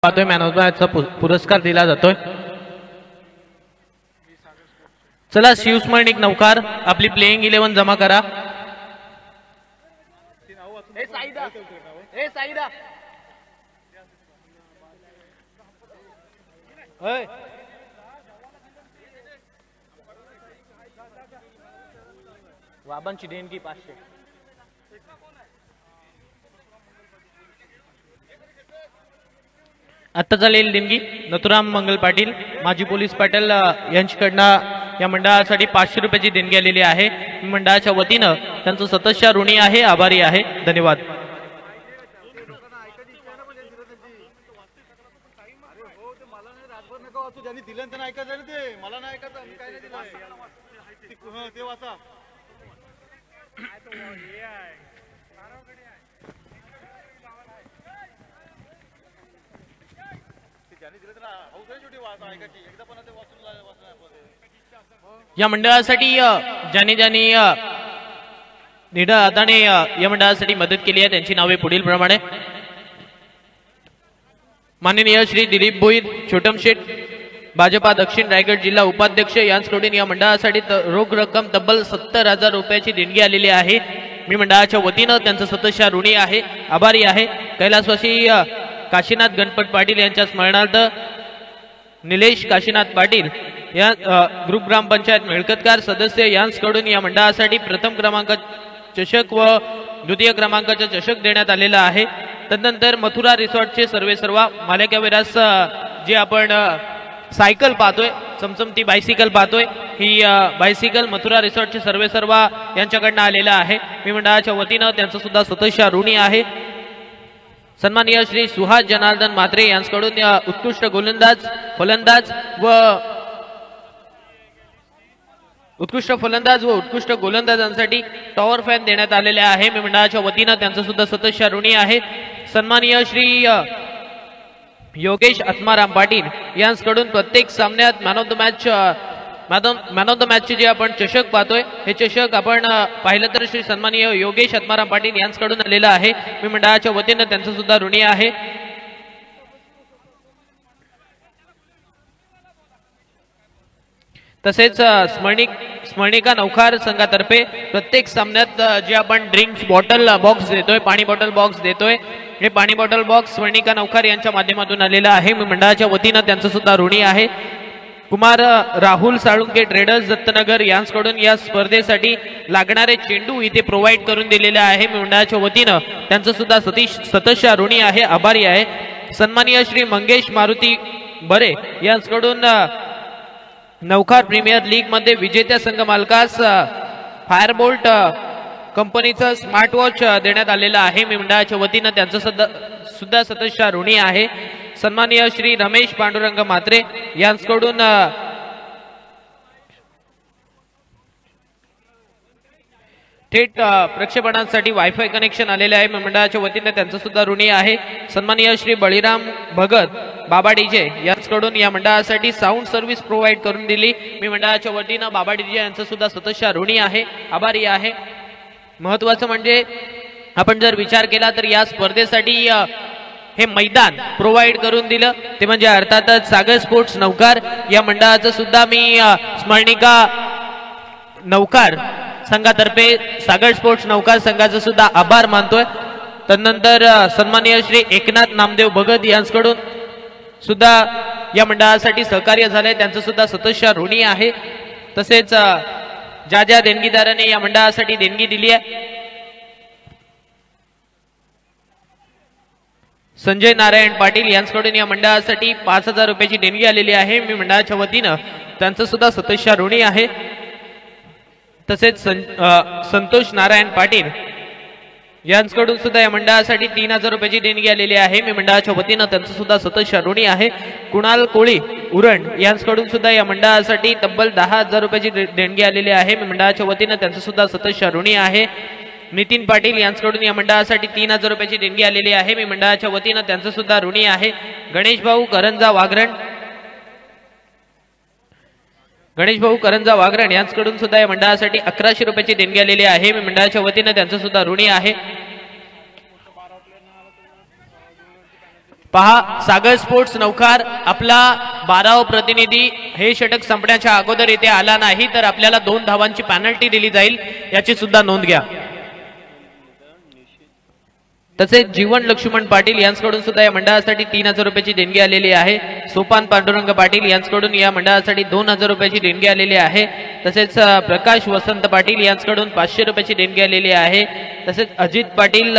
पाहतोय man of the मॅचचा पुरस्कार दिला जातोय। चला शिवस्मरणिक नौकार आपली प्लेइंग 11 जमा करा। वाबांची देणगी 500। आता चालेल देणगी नथुराम मंगल पाटील माजी पोलीस पाटील यांच्याकडनं या मंडळासाठी 500 रुपयाची देणगी आलेली आहे। मंडळाच्या वतीनं त्यांचं सतत ऋणी आहे, आभारी आहे, धन्यवाद। या मंडळासाठी ज्यांनी निडा आदाने या मंडळासाठी मदत केली आहे त्यांची नावे पुढील प्रमाणे। माननीय श्री दिलीप भोईर छोटम शेठ भाजपा दक्षिण रायगड जिल्हा उपाध्यक्ष यांच्याकडून या मंडळासाठी रोख रक्कम तब्बल 70,000 रुपयाची देणगी आलेली आहे। मी मंडळाच्या वतीनं त्यांचं सतत ऋणी आहे, आभारी आहे। कैलासवासी काशीनाथ गणपत पाटील यांच्या स्मरणार्थ निलेश काशीनाथ पाटील या ग्रुप ग्रामपंचायत मिळकतकार सदस्य यांच्याकडून या मंडळासाठी प्रथम क्रमांक चषक व द्वितीय क्रमांकाचा चषक देण्यात आलेला आहे। तदनंतर मथुरा रिसॉर्टचे सर्व मालक विरास जे आपण सायकल पाहतोय, चमचमती बायसिकल पाहतोय, ही बायसिकल मथुरा रिसॉर्टचे सर्व यांच्याकडनं आलेला आहे। मी मंडळाच्या वतीनं त्यांचं सुद्धा सतत ऋणी आहे। सन्माननीय श्री सुहास जनार्दन म्हात्रे यांच्याकडून उत्कृष्ट फलंदाज व उत्कृष्ट गोलंदाजांसाठी टॉवर फॅन देण्यात आलेले आहे। मी मंडळाच्या वतीनं त्यांचं सुद्धा सतत ऋणी आहे। सन्माननीय श्री योगेश आत्माराम पाटील यांच्याकडून प्रत्येक सामन्यात मॅन ऑफ द मॅचचे जे आपण चषक पाहतोय हे चषक आपण पाहिलं तर श्री सन्माननीय योगेश आत्माराम पाटील यांच्याकडून आलेला आहे। मी मंडळाच्या वतीनं त्यांचं सुद्धा ऋणी आहे। तसेच स्मरणिका नौकार संघातर्फे प्रत्येक सामन्यात जे आपण ड्रिंक्स बॉटल बॉक्स देतोय, पाणी बॉटल बॉक्स देतोय, हे पाणी बॉटल बॉक्स स्मरणिका नौकार यांच्या माध्यमातून आलेला आहे। मी मंडळाच्या वतीनं त्यांचं सुद्धा ऋणी आहे। कुमार राहुल साळुंके ट्रेडर्स दत्तनगर यांच्याकडून या स्पर्धेसाठी लागणारे चेंडू इथे प्रोव्हाइड करून दिलेले आहे। मी मंडळाच्या वतीनं त्यांचं सुद्धा सतत ऋणी आहे, आभारी आहे। सन्माननीय श्री मंगेश मारुती बरे यांच्याकडून नौकार प्रीमियर लीग मध्ये विजेत्या संघ मालकास फायरबोल्ट कंपनीचा स्मार्ट वॉच देण्यात आलेला आहे। मी मंडळाच्या वतीनं त्यांचं सुद्धा सतत ऋणी आहे। सन्माननीय श्री रमेश पांडुरंग म्हात्रे यांच्याकडून थेट प्रक्षेपणासाठी वायफाय कनेक्शन आलेले आहे। मंडळाच्या वतीनं त्यांचं सुद्धा ऋणी आहे। सन्माननीय श्री बळीराम भगत बाबा डीजे यांच्याकडून या मंडळासाठी साऊंड सर्व्हिस प्रोव्हाइड करून दिली। मी मंडळाच्या वतीनं बाबा डीजे यांचं सुद्धा सतत ऋणी आहे, आभारी आहे। महत्वाचं म्हणजे आपण जर विचार केला तर या स्पर्धेसाठी हे मैदान प्रोव्हाइड करून दिलं ते म्हणजे अर्थातच सागर स्पोर्ट्स नौकार या मंडळाचं सुद्धा मी स्मरणिका नौकार संघातर्फे सागर स्पोर्ट्स नौकार संघाचा सुद्धा आभार मानतोय। तदनंतर सन्माननीय श्री एकनाथ नामदेव भगत यांच्याकडून सुद्धा या मंडळासाठी सहकार्य झालंय, त्यांचं सुद्धा सतत ऋणी आहे। तसेच ज्या देणगीदाराने या मंडळासाठी देणगी दिली आहे संजय नारायण पाटील यांच्याकडून या मंडळासाठी 5,000 रुपयाची देणगी आलेली आहे। मी मंडळाच्या वतीनं त्यांचं सुद्धा सतत ऋणी आहे। तसेच संतोष नारायण पाटील यांच्याकडून सुद्धा या मंडळासाठी 3,000 रुपयाची देणगी आलेली आहे। मी मंडळाच्या वतीनं त्यांचं सुद्धा सतत ऋणी आहे। कुणाल कोळी उरण यांच्याकडून सुद्धा या मंडळासाठी तब्बल 10,000 रुपयाची देणगी आलेली आहे। मी मंडळाच्या वतीनं त्यांचं सुद्धा सतत ऋणी आहे। नितीन पाटील यांच्याकडून या मंडळासाठी 3,000 रुपयाची देणगी आलेली आहे। मी मंडळाच्या वतीनं त्यांचं सुद्धा ऋणी आहे। गणेश भाऊ करंजा वाघरण यांच्याकडून सुद्धा या मंडळासाठी 1100 रुपयाची देणगी आलेली आहे। मी मंडळाच्या वतीनं त्यांचं सुद्धा ऋणी आहे। पहा सागर स्पोर्ट्स नौखार आपला 12वा प्रतिनिधी हे षटक संपण्याच्या अगोदर इथे आला नाही तर आपल्याला 2 धावांची पेनल्टी दिली जाईल, याची सुद्धा नोंद घ्या। तसेच जीवन लक्ष्मण पाटील यांच्याकडून सुद्धा या मंडळासाठी 3000 रुपयाची देणगी आलेली आहे। सोपान पांडुरंग पाटील यांच्याकडून या मंडळासाठी 2000 रुपयाची देणगी आलेली आहे। तसेच प्रकाश वसंत पाटील यांच्याकडून 500 रुपयाची देणगी आलेली आहे। तसेच अजित पाटील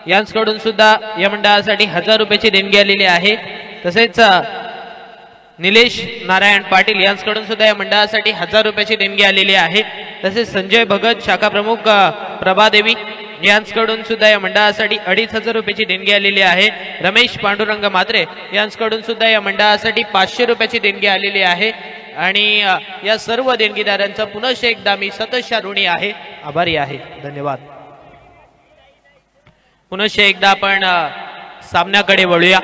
यांच्याकडून सुद्धा या मंडळासाठी 1000 रुपयाची देणगी आलेली आहे। तसेच निलेश नारायण पाटील यांच्याकडून सुद्धा या मंडळासाठी 1000 रुपयाची देणगी आलेली आहे। तसेच संजय भगत शाखा प्रमुख प्रभादेवी यांच्याकडून सुद्धा या मंडळासाठी 2500 रुपयाची देणगी आलेली आहे। रमेश पांडुरंग मात्रे यांच्याकडून सुद्धा या मंडळासाठी 500 रुपयाची देणगी आलेली आहे। आणि या सर्व देणगीदारांचा पुनश्च एकदा मी सततच्या ऋणी आहे, आभारी आहे। धन्यवाद। पुनश्च एकदा आपण सामन्याकडे वळूया।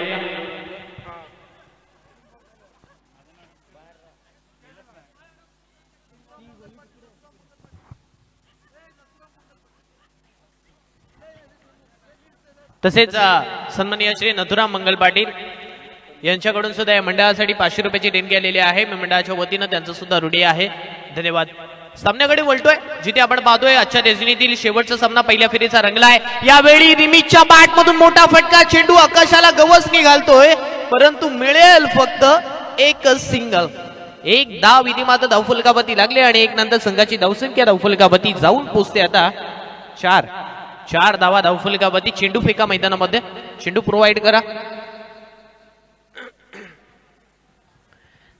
तसेच सन्माननीय श्री नथुराम मंगल पाटील यांच्याकडून सुद्धा या मंडळासाठी 500 रुपयाची देणगी आलेली आहे। मी मंडळाच्या वतीनं त्यांचं सुद्धा ऋणी आहे, धन्यवाद। सामन्याकडे वळतोय जिथे आपण पाहतोय आजच्या रेजनीतील शेवटचा सामना पहिल्या फेरीचा रंगलाय। यावेळी निमिषच्या बॅट मधून मोठा फटका, चेंडू आकाशाला गवसणी घालतोय, परंतु मिळेल फक्त एक सिंगल। एक धाव इथे मात्र धावफलकावरती लागले आणि एक नंतर संघाची धावसंख्या धावफलकावरती जाऊन पोहोचते आता 4 धावा धावफलकावरती। चेंडू फेका मैदानामध्ये, चेंडू प्रोव्हाइड करा।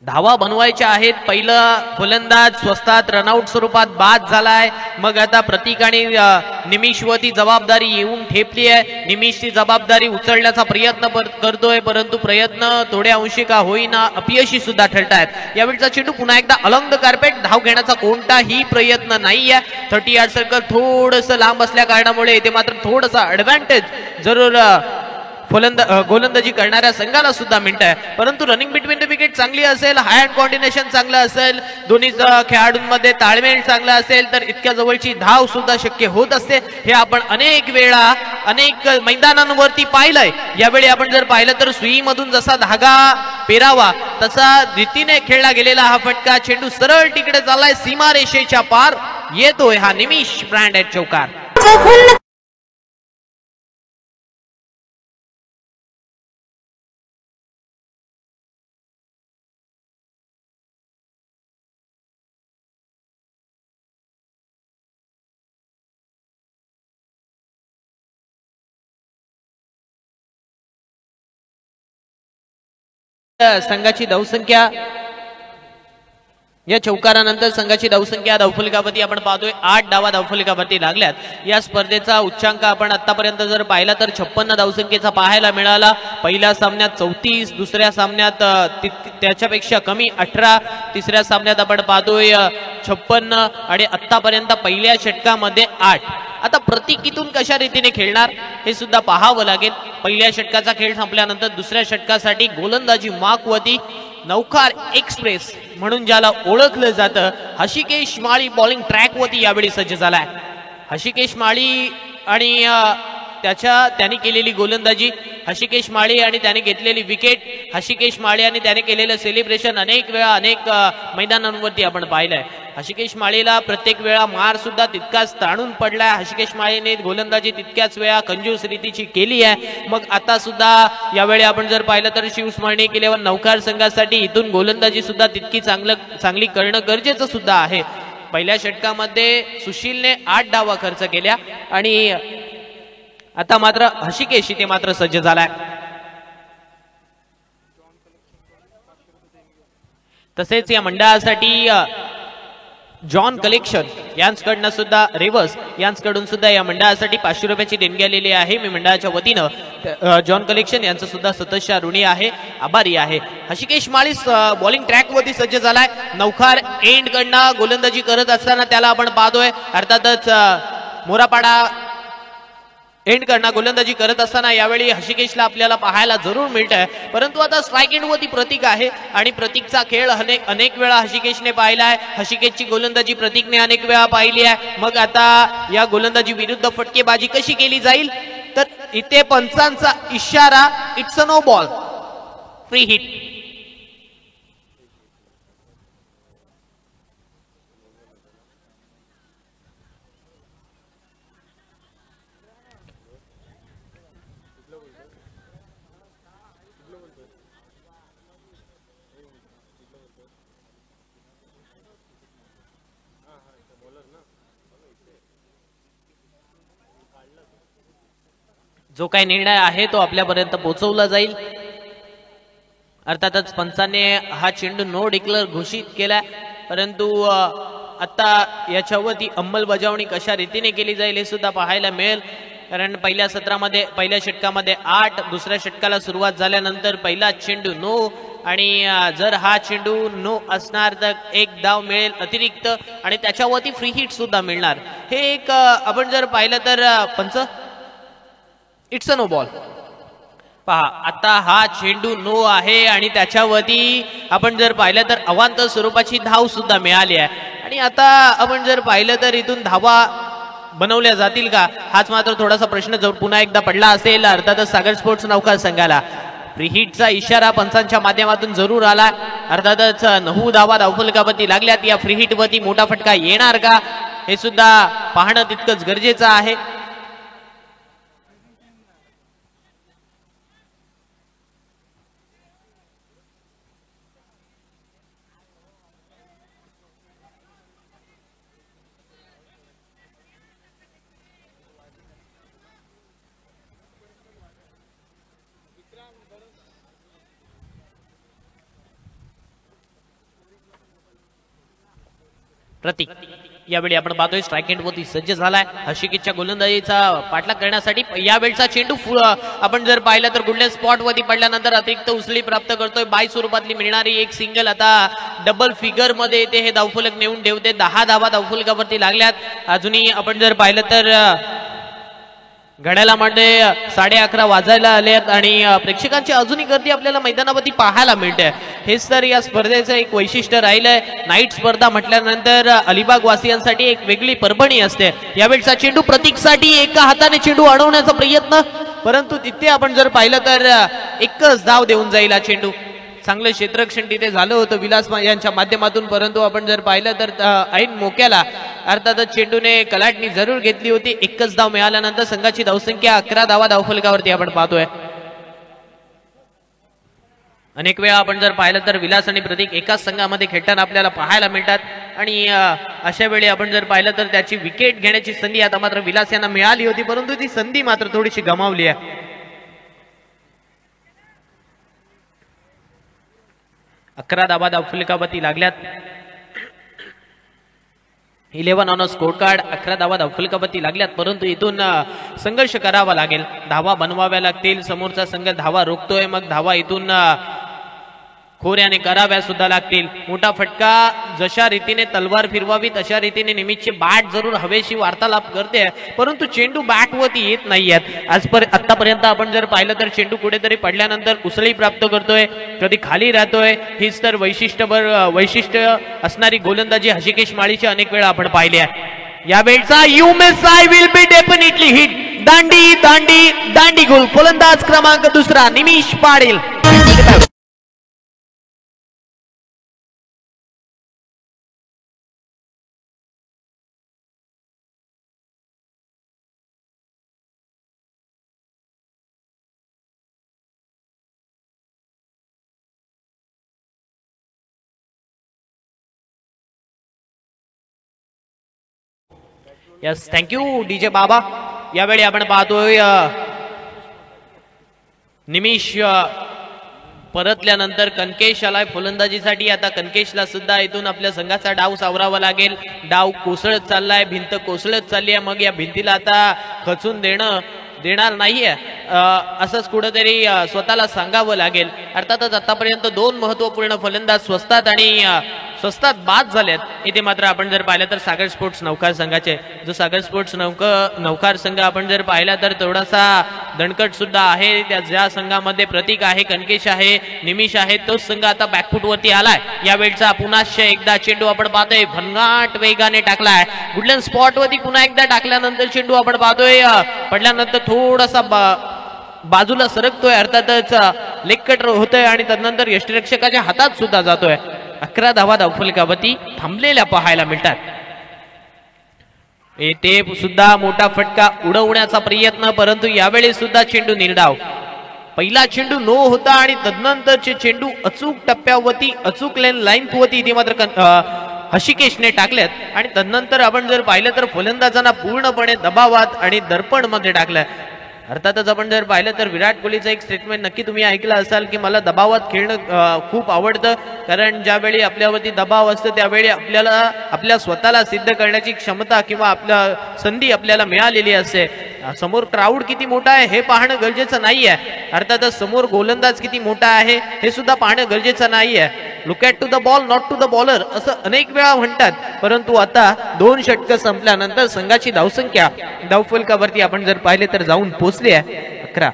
धावा बनवायच्या आहेत। पहिला फलंदाज स्वस्तात रनआउट स्वरूपात बाद झालाय। मग आता प्रतीक आणि निमिषवरती जबाबदारी येऊन ठेपली आहे। निमिषची जबाबदारी उचलण्याचा प्रयत्न करतोय, परंतु प्रयत्न थोड्या अंशी का होईना अपयशी सुद्धा ठरतायत। यावेळचा चेंडू पुन्हा एकदा अलॉंग द कार्पेट, धाव घेण्याचा कोणताही प्रयत्न नाहीये। 30 यार्ड सर्कल थोडंसं लांब असल्या कारणामुळे इथे मात्र थोडासा ऍडव्हान्टेज जरूर गोलंदाजी करणाऱ्या संघाला सुद्धा मिळतंय, परंतु रनिंग बिटवीन द विकेट चांगली असेल, हाय हँड कॉर्डिनेशन चांगलं असेल, दोन्ही खेळाडूंमध्ये ताळमेळ चांगला असेल तर इतक्या जवळची धाव सुद्धा शक्य होत असते। हे आपण अनेक वेळा अनेक मैदानांवरती पाहिलंय। यावेळी आपण जर पाहिलं तर सुईमधून जसा धागा पेरावा तसा रीतीने खेळला गेलेला हा फटका, चेंडू सरळ तिकडे चाललाय, सीमारेषेच्या पार येतोय हा निमिष ब्रँड चौकार। संघाची धावसंख्या या चौकारानंतर संघाची धावसंख्या धावफलकावरती आपण पाहतोय 8 धावा धावफलकावरती लागल्यात। या स्पर्धेचा उच्चांक आपण आतापर्यंत जर पाहिला तर 56 धावसंख्येचा पाहायला मिळाला। पहिल्या सामन्यात 34, दुसऱ्या सामन्यात त्याच्यापेक्षा कमी 18, तिसऱ्या सामन्यात आपण पाहतोय 56 आणि आतापर्यंत पहिल्या षटकामध्ये 8। आता प्रतीकीतून कशा रीतीने खेळणार हे सुद्धा पाहावं लागेल। पहिल्या षटकाचा खेळ संपल्यानंतर दुसऱ्या षटकासाठी गोलंदाजी माकवती नौखार एक्सप्रेस म्हणून ज्याला ओळखलं जातं, हशिकेश माळी बॉलिंग ट्रॅकवरती यावेळी सज्ज झालाय। हशिकेश माळी आणि त्याने केलेली गोलंदाजी, हशिकेश माळी आणि त्याने घेतलेली विकेट, हशिकेश माळी आणि त्याने केलेलं सेलिब्रेशन अनेक वेळा अनेक मैदानांवरती आपण पाहिलंय। हशिकेश माळीला प्रत्येक वेळा मार सुद्धा तितकाच ताणून पडलाय। हशिकेश माळीने गोलंदाजी तितक्याच वेळा कंजूस रीतीची केली आहे। मग आता सुद्धा यावेळी आपण जर पाहिलं तर शिवस्मरणी केल्यावर नौकार संघासाठी इथून गोलंदाजी सुद्धा तितकी चांगली करणं गरजेचं सुद्धा आहे। पहिल्या षटकामध्ये सुशीलने 8 धावा खर्च केल्या आणि आता मात्र हशिकेश इथे मात्र सज्ज झालाय। तसेच या मंडळासाठी जॉन कलेक्शन यांच्याकडनं सुद्धा रेवर्स यांच्याकडून सुद्धा या मंडळासाठी 500 रुपयाची देणगी आलेली आहे। मी मंडळाच्या वतीनं जॉन कलेक्शन यांचं सुद्धा सततच्या ऋणी आहे, आभारी आहे। हशिकेश माळी बॉलिंग ट्रॅकवरती सज्ज झालाय। नौखार एंड कडनं गोलंदाजी करत असताना त्याला आपण पाहतोय, अर्थातच मोरापाडा एंड करणार गोलंदाजी करत असताना यावेळी हशिकेशला आपल्याला पाहायला जरूर मिळत आहे, परंतु आता स्ट्राइक एंड वरती प्रतीक आहे आणि प्रतीकचा खेळ अनेक वेळा हशिकेशने पाहिला आहे। हशिकेशची गोलंदाजी प्रतीकने अनेक वेळा पाहिली आहे। मग आता या गोलंदाजी विरुद्ध फटकेबाजी कशी केली जाईल तर इथे पंचांचा इशारा, it's a no ball, free hit. जो काही निर्णय आहे तो आपल्यापर्यंत पोहोचवला जाईल. अर्थातच पंचाने हा चेंडू नो डिक्लेअर घोषित केलाय, परंतु आता याच्यावरती अंमलबजावणी कशा रीतीने केली जाईल हे सुद्धा पाहायला मिळेल. कारण पहिल्या सत्रामध्ये पहिल्या षटकामध्ये 8, दुसऱ्या षटकाला सुरुवात झाल्यानंतर पहिला चेंडू नो, आणि जर हा चेंडू नो असणार तर एक धाव मिळेल अतिरिक्त आणि त्याच्यावरती फ्री हिट सुद्धा मिळणार. हे एक आपण जर पाहिलं तर पंच इट्स अ नो बॉल. पहा आता हा चेंडू नो आहे आणि त्याच्यावरती आपण जर पाहिलं तर अवांतर स्वरूपाची धाव सुद्धा मिळाली आहे. आणि आता आपण जर पाहिलं तर इथून धावा बनवल्या जातील का, हाच मात्र थोडासा प्रश्न जर पुन्हा एकदा पडला असेल अर्थातच सागर स्पोर्ट्स नौका संघाला. फ्री हिटचा इशारा पंचांच्या माध्यमातून जरूर आला. अर्थातच 9 धावा धावफलकावरती लागल्यात. या फ्री हिट वरती मोठा फटका येणार का हे सुद्धा पाहणं तितकंच गरजेचं आहे. प्रतीक यावेळी आपण पाहतोय स्ट्राईक एंड वरती सज्ज झालाय. हर्षिकेच्या गोलंदाजीचा पाठलाग करण्यासाठी यावेळचा चेंडू आपण जर पाहिलं तर गुडल्या स्पॉट वरती पडल्यानंतर अतिरिक्त उचली प्राप्त करतोय. बाय स्वरूपातली मिळणारी एक सिंगल आता डबल फिगर मध्ये येते. हे धावफलक नेऊन ठेवते. 10 धावा धावफलकावरती लागल्यात. अजूनही आपण जर पाहिलं तर घड्याळामध्ये 11:30 वाजायला आलेत आणि प्रेक्षकांची अजूनही गर्दी आपल्याला मैदानावरती पाहायला मिळते. हेच तर या स्पर्धेचं एक वैशिष्ट्य राहिलंय. नाईट स्पर्धा म्हटल्यानंतर अलिबाग वासियांसाठी एक वेगळी पर्वणी असते. यावेळचा चेंडू प्रतीकसाठी एका हाताने चेंडू अडवण्याचा प्रयत्न, परंतु तिथे आपण जर पाहिलं तर एकच धाव देऊन जाईल हा चेंडू. चांगलं क्षेत्ररक्षण तिथे झालं होतं विलास यांच्या माध्यमातून, परंतु आपण जर पाहिलं तर ऐन मोक्याला अर्थातच चेंडूने कलाटणी जरूर घेतली होती. एकच धाव मिळाल्यानंतर संघाची धावसंख्या 11 धावा धावफलकावरती आपण पाहतोय. अनेक वेळा आपण जर पाहिलं तर विलास आणि प्रतीक एकाच संघामध्ये खेळताना आपल्याला पाहायला मिळतात आणि अशा वेळी आपण जर पाहिलं तर त्याची विकेट घेण्याची संधी आता मात्र विलास यांना मिळाली होती, परंतु ती संधी मात्र थोडीशी गमावली आहे. 11 धावा धावफलकावरती लागल्यात. 11 ऑन अ स्कोर कार्ड. 11 धावा धावफलकावरती लागल्यात, परंतु इथून संघर्ष करावा लागेल. धावा बनवाव्या लागतील. समोरचा संघ धावा रोखतोय, मग धावा इथून खोऱ्याने कराव्या सुद्धा लागतील. मोठा फटका जशा रीतीने तलवार फिरवावी तशा रीतीने निमितची बॅट जरूर हवेशी वार्तालाप करते, परंतु चेंडू बॅटवरती येत नाहीयेत. आतापर्यंत आपण जर पाहिलं तर चेंडू कुठेतरी पडल्यानंतर उसळी प्राप्त करतोय, कधी खाली राहतोय. हीच तर वैशिष्ट्य असणारी गोलंदाजी हर्षिकेश माळीची अनेक वेळा आपण पाहिली आहे. यावेळचा you miss I will be definitely hit. दांडी दांडी दांडी गोल. फलंदाज क्रमांक 2 Nimish Patil. Yes, thank you DJ Baba. यावेळी आपण पाहतोय निमिष परतल्यानंतर कनकेश आलाय फलंदाजीसाठी. आता कनकेशला सुद्धा इथून आपल्या संघाचा डाव सावरावा लागेल. डाव कोसळत चाललाय, भिंत कोसळत चालली आहे. मग या भिंतीला आता खचून देणार नाहीये असंच कुठेतरी स्वतःला सांगावं लागेल. अर्थातच आतापर्यंत 2 महत्वपूर्ण फलंदाज स्वस्तात आणि स्वस्तात बाद झाल्यात इथे मात्र आपण जर पाहिलं तर सागर स्पोर्ट्स नौकार संघाचे जो सागर स्पोर्ट्स नौकार संघ आपण जर पाहिला तर थोडासा दणकट सुद्धा आहे. त्या ज्या संघामध्ये प्रतीक आहे, कनकेश आहे, निमिष आहे, तोच संघ आता बॅकफूट वरती आलाय. यावेळचा पुन्हा एकदा चेंडू आपण पाहतोय भन्नाट वेगाने टाकलाय गुडलँड स्पॉट वरती. पुन्हा एकदा टाकल्यानंतर चेंडू आपण पाहतोय पडल्यानंतर थोडासा बाजूला सरकतोय, अर्थातच लेग कट होतोय आणि त्यानंतर यष्टिरक्षकाच्या हातात सुद्धा जातोय. 11 धावा धावफलकावरती थांबलेल्या पाहायला मिळतात. ते सुद्धा मोठा फटका उडवण्याचा प्रयत्न, परंतु यावेळी सुद्धा चेंडू निर्धाव. पहिला चेंडू नो होता आणि तदनंतरचे चेंडू अचूक टप्प्यावरती अचूक लाईन वरती इथे मात्र हशिकेशने टाकल्यात आणि तदनंतर आपण जर पाहिलं तर फलंदाजांना पूर्णपणे दबावात आणि दर्पण मध्ये टाकलं. अर्थातच आपण जर पाहिलं तर विराट कोहलीचं एक स्टेटमेंट नक्की तुम्ही ऐकलं असाल की मला दबावात खेळणं खूप आवडतं, कारण ज्यावेळी आपल्यावरती दबाव असतो त्यावेळी आपल्याला आपल्या स्वतःला सिद्ध करण्याची क्षमता किंवा आपल्या संधी आपल्याला मिळालेली असते. समोर क्राऊड किती मोठा आहे हे पाहणं गरजेचं नाही आहे, अर्थातच समोर गोलंदाज किती मोठा आहे हे सुद्धा पाहणं गरजेचं नाही आहे. Look at to the ball not to the bowler असं अनेक वेळा म्हणतात, परंतु आता 2 षटकं संपल्यानंतर संघाची धावसंख्या धावफलकावरती आपण जर पाहिले तर जाऊन पोहोचली आहे 11.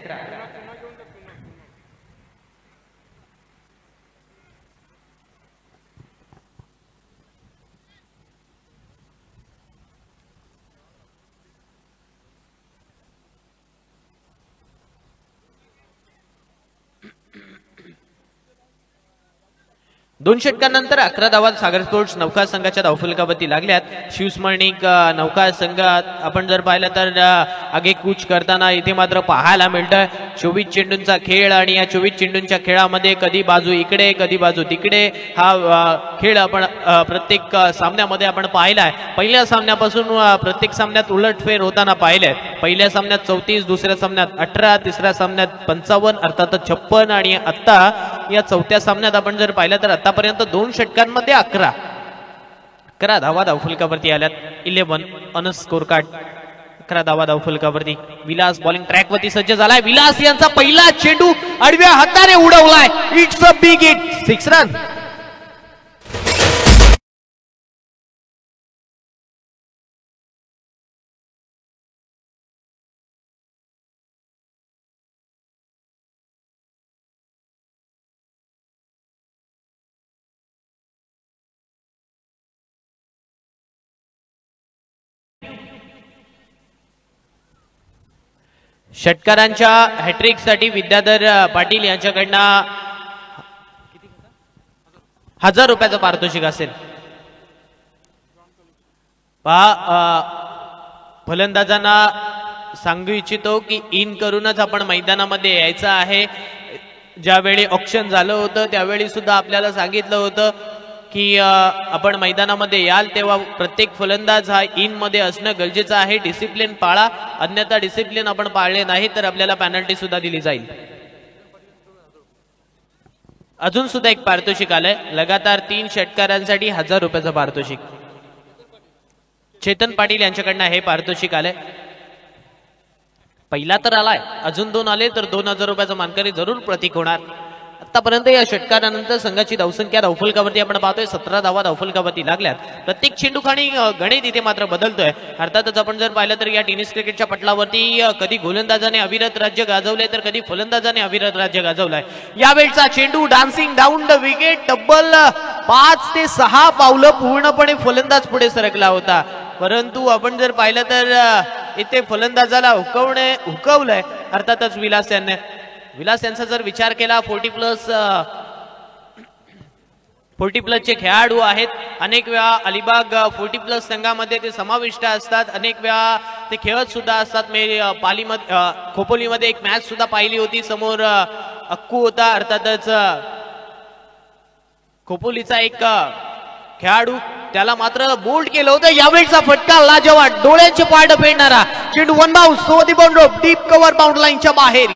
दोन षटकांनंतर 11 धावा सागर स्पोर्ट्स नौकार संघाच्या धावफलकावरती लागल्यात. शिवस्मरणिक नौकार संघ आपण जर पाहिलं तर आगेकूच करताना इथे मात्र पाहायला मिळतं. 24 चेंडूंचा खेळ आणि या 24 चेंडूंच्या खेळामध्ये कधी बाजू इकडे कधी बाजू तिकडे हा खेळ आपण प्रत्येक सामन्यामध्ये आपण पाहिलाय. पहिल्या सामन्यापासून प्रत्येक सामन्यात उलटफेर होताना पाहिलंय. पहिल्या सामन्यात 34, दुसऱ्या सामन्यात 18, तिसऱ्या सामन्यात 55, अर्थातच 56 आणि आता या चौथ्या सामन्यात आपण जर पाहिलं तर आतापर्यंत 2 षटकांमध्ये 11 धावा धावफलकावरती आल्यात. 11 ऑन स्कोर कार्ड. 11 धावा धावफलकावरती. विलास बॉलिंग ट्रॅक वरती सज्ज झालाय. विलास यांचा पहिला चेंडू आडव्या हाताने उडवलाय. It's a big hit. 6 run. षटकारांच्या हॅट्रिक साठी विद्याधर पाटील यांच्याकडनं 1000 रुपयाचं पारितोषिक असेल. फलंदाजांना सांगू इच्छितो की इन करूनच आपण मैदानामध्ये यायचं आहे. ज्यावेळी ऑक्शन झालं होतं त्यावेळी सुद्धा आपल्याला सांगितलं होतं की आपण मैदानामध्ये याल तेव्हा प्रत्येक फलंदाज हा इन मध्ये असणं गरजेचं आहे. डिसिप्लिन पाळा, अन्यथा डिसिप्लिन आपण पाळले नाही तर आपल्याला पेनल्टी सुद्धा दिली जाईल. अजून सुद्धा एक पारितोषिक आलंय. लगातार 3 षटकारांसाठी 1000 रुपयाचं पारितोषिक. चेतन पाटील यांच्याकडनं हे पारितोषिक आलंय. पहिला तर आलाय, अजून 2 आले तर 2000 रुपयाचा मानकरी जरूर प्रतीक होणार. आतापर्यंत या षटकारानंतर संघाची धावसंख्या धावफलकावरती आपण पाहतोय 17 धावा धावफलकावरती लागल्यात. प्रत्येक चेंडूखाणी गणित इथे मात्र बदलतोय. अर्थातच आपण जर पाहिलं तर या टेनिस क्रिकेटच्या पटलावरती कधी गोलंदाजाने अविरत राज्य गाजवलंय तर कधी फलंदाजाने अविरत राज्य गाजवलंय. यावेळचा चेंडू डान्सिंग डाऊन द विकेट. तब्बल 5 ते 6 पावलं पूर्णपणे फलंदाज पुढे सरकला होता, परंतु आपण जर पाहिलं तर इथे फलंदाजाला हुकवलंय अर्थातच विलास यांनी. विलास यांचा जर विचार केला 40 प्लस चे खेळाडू आहेत. अनेक वेळा अलिबाग 40 प्लस संघामध्ये ते समाविष्ट असतात. अनेक वेळा ते खेळत सुद्धा असतात. मी खोपोलीमध्ये एक मॅच सुद्धा पाहिली होती. समोर अक्कू होता, अर्थातच खोपोलीचा एक खेळाडू, त्याला मात्र बोल्ड केलं होतं. यावेळचा फटका लाजवाब, डोळ्यांचे पारड फेडणारा चेंडू. 1 बाउंस, सो दी बाउंड्री, डीप कव्हर बाउंड लाईनच्या बाहेर.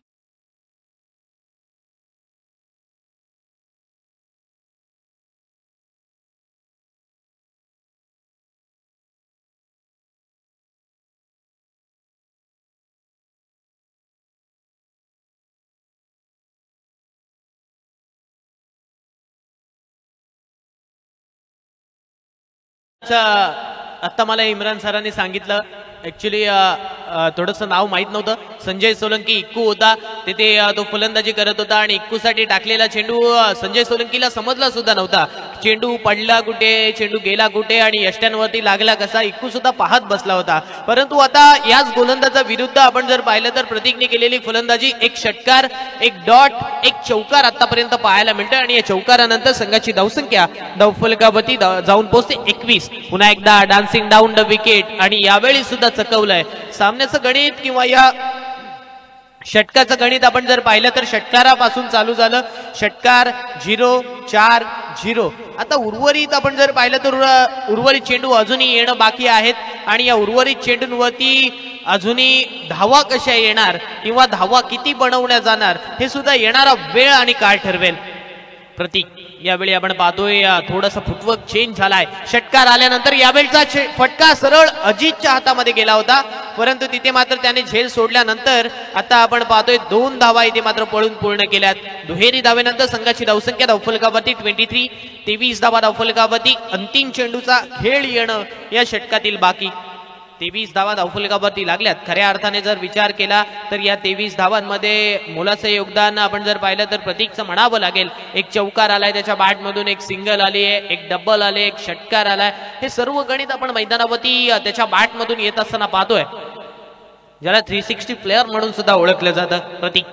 आता मला इम्रान सरांनी सांगितलं, ऍक्च्युली थोडंसं नाव माहित नव्हतं. संजय सोलंकी इक्कू होता तिथे, तो फलंदाजी करत होता आणि इक्कूसाठी टाकलेला चेंडू संजय सोलंकीला समजला सुद्धा नव्हता. चेंडू पडला कुठे, चेंडू गेला कुठे आणि यष्ट्यांवरती लागला कसा, इक्कू सुद्धा पाहत बसला होता. परंतु आता याच गोलंदाजा विरुद्ध आपण जर पाहिलं तर प्रतीकने केलेली फलंदाजी, एक षटकार, एक डॉट, एक चौकार आतापर्यंत पाहायला मिळतं आणि या चौकारानंतर संघाची धावसंख्या धावफलकावरती जाऊन पोहोचते 21. पुन्हा एकदा डान्सिंग डाऊन द विकेट आणि यावेळी सुद्धा चकवलंय सामन्याचं गणित किंवा या षटकाचं गणित. आपण जर पाहिलं तर षटकारापासून चालू झालं, षटकार 0-4-0. आता उर्वरित आपण जर पाहिलं तर उर्वरित चेंडू अजूनही येणं बाकी आहेत आणि या उर्वरित चेंडूंवरती अजूनही धावा कशा येणार किंवा धावा किती बनवल्या जाणार हे सुद्धा येणारा वेळ आणि काळ ठरवेल. प्रतीक यावेळी आपण पाहतोय थोडासा फुटवर्क चेंज झालाय. षटकार आल्यानंतर यावेळचा फटका सरळ अजितच्या हातामध्ये गेला होता, परंतु तिथे मात्र त्याने झेल सोडल्यानंतर आता आपण पाहतोय 2 धावा इथे मात्र पळून पूर्ण केल्यात. दुहेरी धावेनंतर संघाची धावसंख्या धावफलकावरती 23, 23 धावा धावफलकावरती. अंतिम चेंडूचा खेळ येणं या षटकातील बाकी. 23 धावा धावफलकावरती लागल्यात. खऱ्या अर्थाने जर विचार केला तर या 23 धावांमध्ये मोलाचं योगदान आपण जर पाहिलं तर प्रतीकचं म्हणावं लागेल. एक चौकार आलाय त्याच्या बॅटमधून, एक सिंगल आली आहे, एक डबल आले, एक षटकार आलाय. हे सर्व गणित आपण मैदानावरती त्याच्या बॅटमधून येत असताना पाहतोय, ज्याला 360 प्लेअर म्हणून सुद्धा ओळखलं जातं प्रतीक.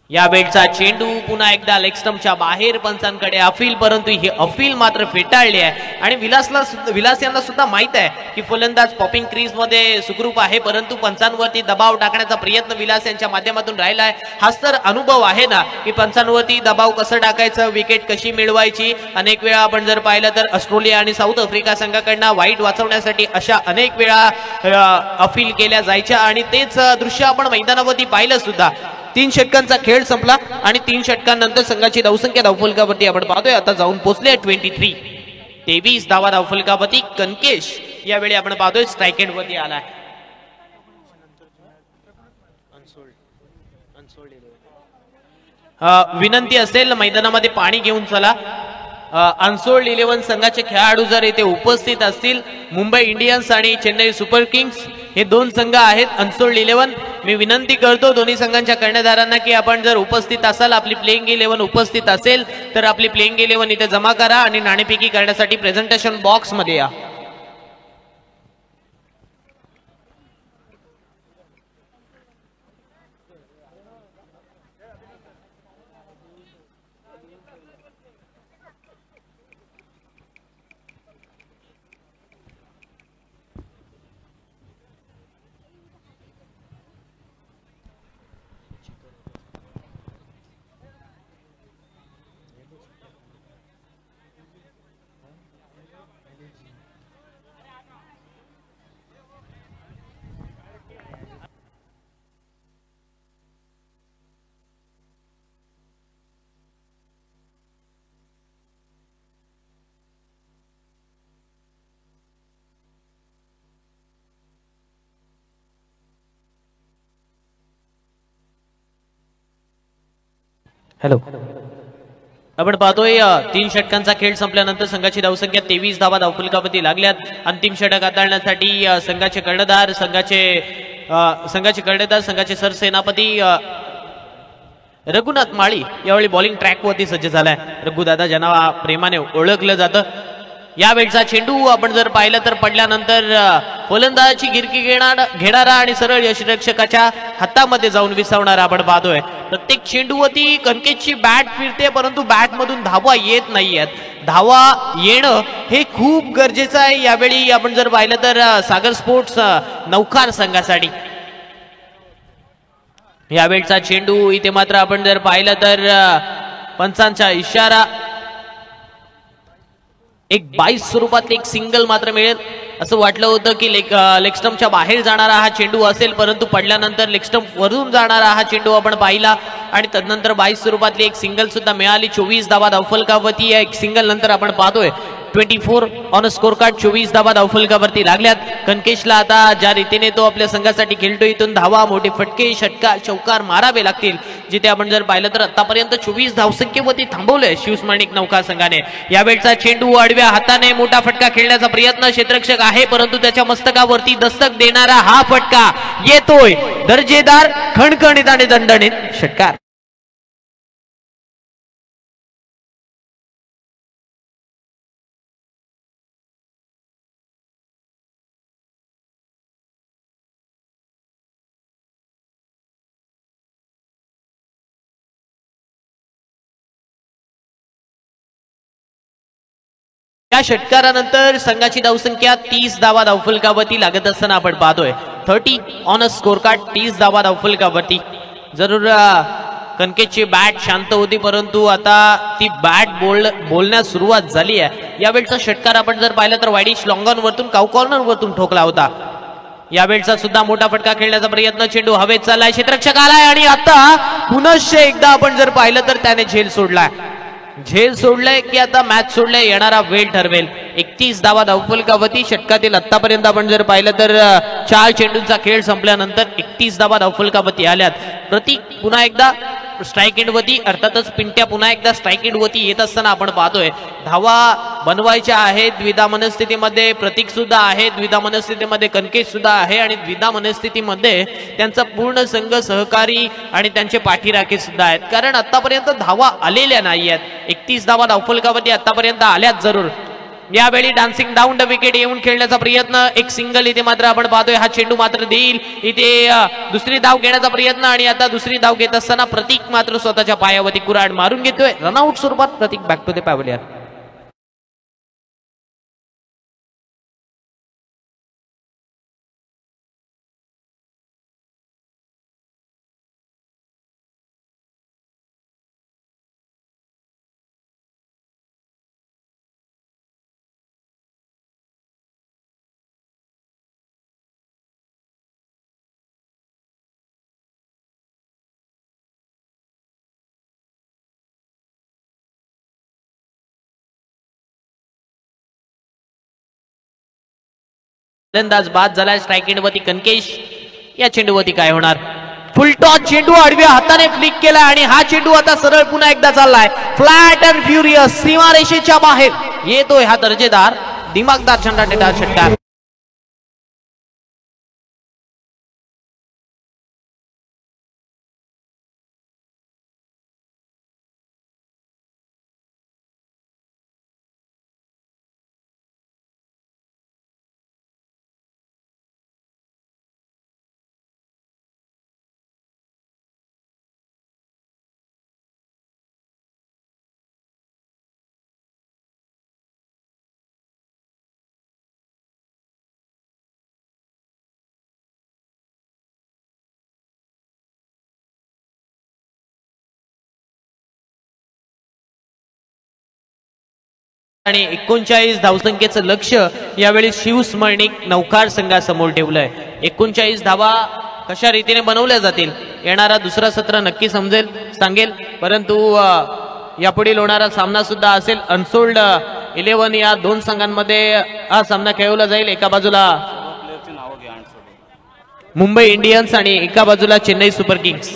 या बेटचा चेंडू पुन्हा एकदा लेग स्टंपच्या बाहेर पंचांकडे अपील, परंतु ही अपील मात्र फेटाळली आहे आणि विलास यांना सुद्धा माहित आहे की फलंदाज पॉपिंग क्रीज मध्ये सुखरूप आहे, परंतु पंचांवरती दबाव टाकण्याचा प्रयत्न विलास यांच्या माध्यमातून राहिला आहे. हाच तर अनुभव आहे ना की पंचांवरती दबाव कसं टाकायचं, विकेट कशी मिळवायची. अनेक वेळा आपण जर पाहिलं तर ऑस्ट्रेलिया आणि साऊथ आफ्रिका संघाकडनं वाईट वाचवण्यासाठी अशा अनेक वेळा अपील केल्या जायच्या आणि तेच दृश्य आपण मैदानावरती पाहिलं सुद्धा. 3 षटकांचा खेळ संपला आणि 3 षटकांनंतर संघाची धावसंख्या धावफलकावरती आपण पाहतोय आता जाऊन पोहोचले 23. 23 धावा धावफलकावरती. कनकेश यावेळी आपण पाहतोय स्ट्राईक एंड वरती आलाय. विनंती असेल मैदानामध्ये पाणी घेऊन चला. अनसोल्ड 11 संघाचे खेळाडू जर येथे उपस्थित असतील, मुंबई इंडियन्स आणि चेन्नई सुपर किंग्स हे 2 संघ आहेत अनसोल्ड 11. मी विनंती करतो दोन्ही संघांच्या कर्णधारांना की आपण जर उपस्थित असाल, आपली प्लेइंग 11 उपस्थित असेल तर आपली प्लेइंग 11 इथे जमा करा आणि नाणेफेकी करण्यासाठी प्रेझेंटेशन बॉक्स मध्ये या. हॅलो, आपण पाहतोय 3 षटकांचा खेळ संपल्यानंतर संघाची धावसंख्या 23 धावा धावफलकावरती लागल्यात. अंतिम षटक हाताळण्यासाठी संघाचे कर्णधार संघाचे सरसेनापती रघुनाथ माळी यावेळी बॉलिंग ट्रॅकवरती सज्ज झालाय. रघुदादा ज्यांना प्रेमाने ओळखलं जातं. यावेळचा चेंडू आपण जर पाहिलं तर पडल्यानंतर फलंदाजाची गिरकी घेणारा आणि सरळ यष्टिरक्षकाच्या हातामध्ये जाऊन विसावणारा आपण पाहतोय. प्रत्येक चेंडूवरती कणकेशची बॅट फिरते, परंतु बॅट मधून धावा येत नाहीयेत. धावा येणं हे खूप गरजेचं आहे यावेळी आपण जर पाहिलं तर सागर स्पोर्ट्स नौखार संघासाठी. यावेळचा चेंडू इथे मात्र आपण जर पाहिलं तर पंचांचा इशारा, एक 22 स्वरूपातले एक सिंगल मात्र मिळेल. असं वाटलं होतं की लेग स्टंपच्या बाहेर जाणारा हा चेंडू असेल, परंतु पडल्यानंतर लेग स्टंप वरून जाणारा हा चेंडू आपण पाहिला आणि तदनंतर 22 स्वरूपातली एक सिंगल सुद्धा मिळाली. 24 धावा धावफलकावरती एक सिंगल नंतर आपण पाहतोय 24 ऑन स्कोर कार्ड. 24 धावा धावफलकावरती लागल्यात. कनकेशला आता ज्या रीतीने तो आपल्या संघासाठी खेळतो इथून धावा मोठे फटके षटकार चौकार मारावे लागतील. जिथे आपण जर पाहिलं तर आतापर्यंत 24 धावसंख्येवरती थांबवलंय शिवस्मरणिक नौका संघाने. यावेळचा चेंडू आडव्या हाताने मोठा फटका खेळण्याचा प्रयत्न क्षेत्ररक्षक आहे, परंतु त्याच्या मस्तकावरती दस्तक देणारा हा फटका येतोय. दर्जेदार खणखणीत आणि दणदणीत षटकार. या षटकारानंतर संघाची धावसंख्या 30 धावा धावफलकावरती लागत असताना आपण पाहतोय. 30 ऑन अ स्कोर कार्ड. 30 धावा धावफलकावरती. जरूर कनकेशची बॅट शांत होती, परंतु आता ती बॅट बोलण्यास सुरुवात झाली आहे. यावेळचा षटकार आपण जर पाहिलं तर वाईडिश लॉंगॉन वरतून काउ कॉर्नर वरतून ठोकला होता. यावेळचा सुद्धा मोठा फटका खेळण्याचा प्रयत्न. चेंडू हवेत चाललाय, क्षेत्ररक्षक आलाय आणि आता पुनश्च एकदा आपण जर पाहिलं तर त्याने झेल सोडलाय. झेल सोडलंय की आता मॅच सोडलंय येणारा वेळ ठरवेल. 31 धावा धावफलकावरती. षटकातील आतापर्यंत आपण जर पाहिलं तर 4 चेंडूंचा खेळ संपल्यानंतर 31 धावा धावफलकावरती आल्यात. प्रतीक पुन्हा एकदा स्ट्राईक एंडवरती, अर्थातच पिंट्या पुन्हा एकदा स्ट्राईक एंडवरती येत असताना आपण पाहतोय. धावा बनवायच्या आहेत द्विधा मनस्थितीमध्ये. प्रतीक सुद्धा आहे द्विधा मनस्थितीमध्ये, कनकेश सुद्धा आहे आणि द्विधा मनस्थितीमध्ये त्यांचा पूर्ण संघ सहकारी आणि त्यांचे पाठीराखे सुद्धा आहेत, कारण आतापर्यंत धावा आलेल्या नाही आहेत. 31 धावा धावफलकावरती आतापर्यंत आल्यात जरूर. यावेळी डान्सिंग डाऊन द विकेट येऊन खेळण्याचा प्रयत्न. एक सिंगल इथे मात्र आपण पाहतोय. हा चेंडू मात्र देईल. इथे दुसरी धाव घेण्याचा प्रयत्न आणि आता दुसरी धाव घेत असताना प्रतीक मात्र स्वतःच्या पायावरती कुऱ्हाड मारून घेतोय. रनआउट स्वरूपात प्रतीक बॅक टू द पॅव्हलियन. फलंदाज बाद झालाय. स्ट्राईक एंडवरती कनकेश. या चेंडूवरती काय होणार? फुल टॉस चेंडू आडव्या हाताने फ्लिक केला आणि हा चेंडू आता सरळ पुन्हा एकदा चाललाय. फ्लॅट अँड फ्युरियस सीमारेषेच्या बाहेर येतोय हा दर्जेदार दिमागदार झंडाटेदार षटकार. आणि 39 धावसंख्येचं लक्ष यावेळी शिवस्मरणिक नौकार संघासमोर ठेवलंय. 39 धावा कशा रीतीने बनवल्या जातील येणारा दुसरा सत्र नक्की सांगेल, परंतु यापुढील होणारा सामना सुद्धा असेल. अनसोल्ड 11 या दोन संघांमध्ये हा सामना खेळवला जाईल. एका बाजूला मुंबई इंडियन्स आणि एका बाजूला चेन्नई सुपर किंग्स.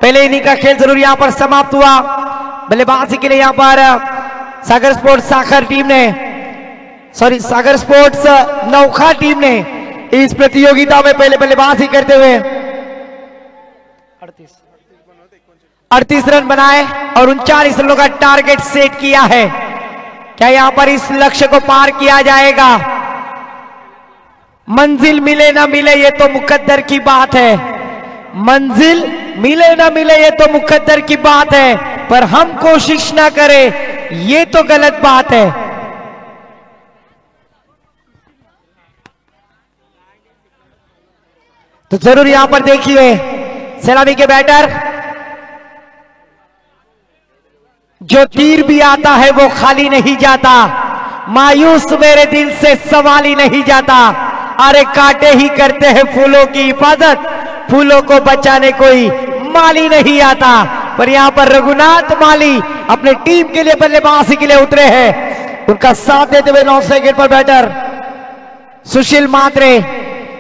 पहले इनिंग का खेल जरूर यहाँ पर समाप्त हुआ। बल्लेबाजी के लिए यहाँ पर सागर स्पोर्ट्स साखर टीम ने, सॉरी सागर स्पोर्ट्स नौखा टीम ने इस प्रतियोगिता में पहले बल्लेबाजी करते हुए 38 रन बनाए और 39 रनों का टारगेट सेट किया है। क्या यहां पर इस लक्ष्य को पार किया जाएगा? मंजिल मिले ना मिले ये तो मुकद्दर की बात है, मंजिल मिले ना मिले ये तो मुकद्दर की बात है, पर हम कोशिश ना करें ये तो गलत बात है। तो जरूर यहां पर देखिए सलामी के बैटर, जो तीर भी आता है वो खाली नहीं जाता, मायूस मेरे दिल से सवाल ही नहीं जाता। अरे कांटे ही करते हैं फूलों की हिफाजत, फूलों को बचाने कोई माली नहीं आता। पर यहां पर रघुनाथ माली अपने टीम के लिए बल्लेबाजी के लिए उतरे हैं। उनका साथ देते हुए 9 विकेट पर बैटर सुशील मात्रे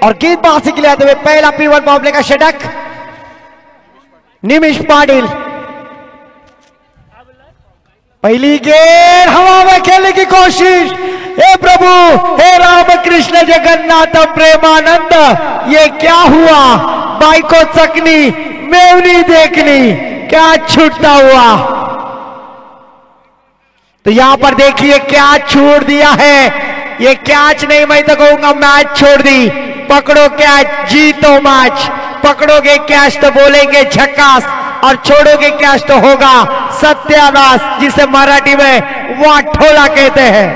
और गेंदबाजी के लिए आते हुए पहला पिवट मुकाबले का षटक निमिष पाटिल। पहली गेंद हवा में खेलने की कोशिश, हे प्रभु हे राम कृष्ण जगन्नाथ प्रेमानंद, ये क्या हुआ? बाई को चकनी मेवनी देखनी, क्या छूटता हुआ? तो यहां पर देखिए क्या छोड़ दिया है, ये कैच नहीं, मैं तो कहूंगा मैच छोड़ दी। पकड़ो कैच जीतो मैच, पकड़ोगे कैच तो बोलेंगे झक्कास और छोड़ोगे कैच तो होगा सत्यानाश, जिसे मराठी में वाठोला कहते हैं।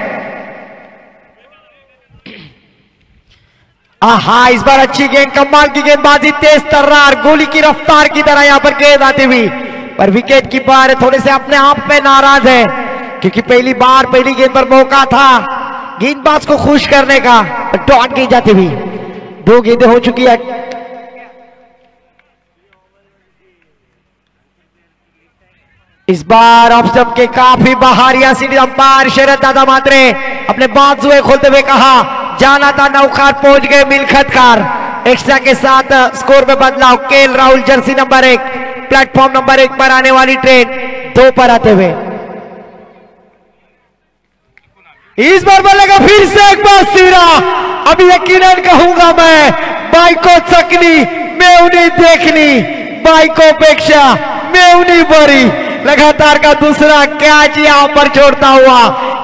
आहा, इस बार अच्छी गेंद, कमाल की गेंदबाजी, तेज तर्रार गोली की रफ्तार की तरह यहां पर गेंद आती हुई, पर विकेट कीपर थोड़े से अपने आप में नाराज है, क्योंकि पहली बार पहली गेंद पर मौका था गेंदबाज को खुश करने का, डॉट की जाती हुई 2 गेंदें हो चुकी है। इस बार ऑप्शन के काफी बाहर या सीधी अंपायर शरद दादा मात्रे अपने बाजुए खोलते हुए कहा जाना था नौखार, पहुंच गए मिलखतकार। एक्स्ट्रा के साथ स्कोर में बदलाव, KL Rahul Jersey number 1 platform number 1 पर आने वाली ट्रेन 2 पर आते हुए। इस बार बोलेगा फिर से एक बार सीरा, अब यकीनन कहूंगा मैं, बाई को चकनी मेवनी देखनी, बाई को अपेक्षा मेवनी बरी। लगातार का दूसरा कैच यहां पर छोड़ता हुआ,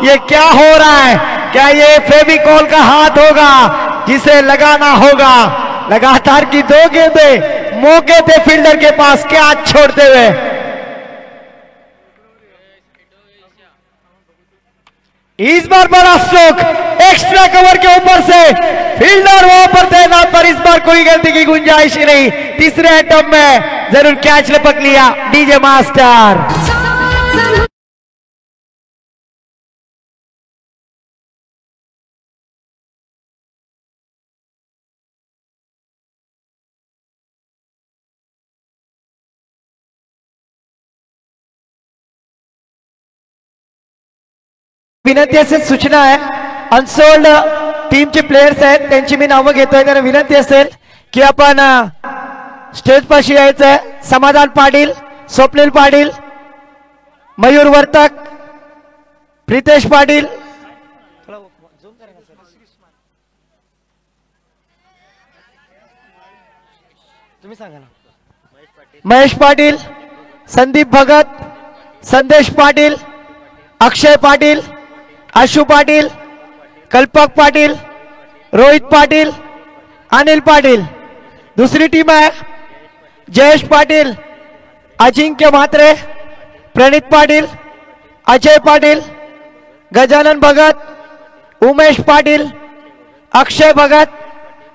ये क्या हो रहा है? क्या ये फेविकॉल का हाथ होगा जिसे लगाना होगा? लगातार की 2 गेंदें मौके थे फील्डर के पास, कैच छोड़ते हुए। इस बार बड़ा स्ट्रोक एक्स्ट्रा कवर के ऊपर से, फील्डर वहां पर तैनात, पर इस बार कोई गलती की गुंजाइश ही नहीं। तीसरे अटेम्प्ट में जरूर कैच लपक लिया डीजे मास्टर। विनंती असेल, सूचना आहे, अनसोल्ड टीमचे प्लेयर्स आहेत त्यांची मी नावं घेतोय, कारण विनंती असेल की आपण स्टेज पाशी यायचंय। समाधान पाटील, स्वप्नील पाटील, मयूर वर्तक, प्रितेश पाटील, तुम्ही सांगा ना, महेश पाटील, संदीप भगत, संदेश पाटील, अक्षय पाटील, आशु पाटील, कल्पक पाटील, रोहित पाटील, अनिल पाटील। दूसरी टीम है जयेश पाटील, अजिंक्य म्हात्रे, प्रणित पाटील, अजय पाटील, गजानन भगत, उमेश पाटील, अक्षय भगत,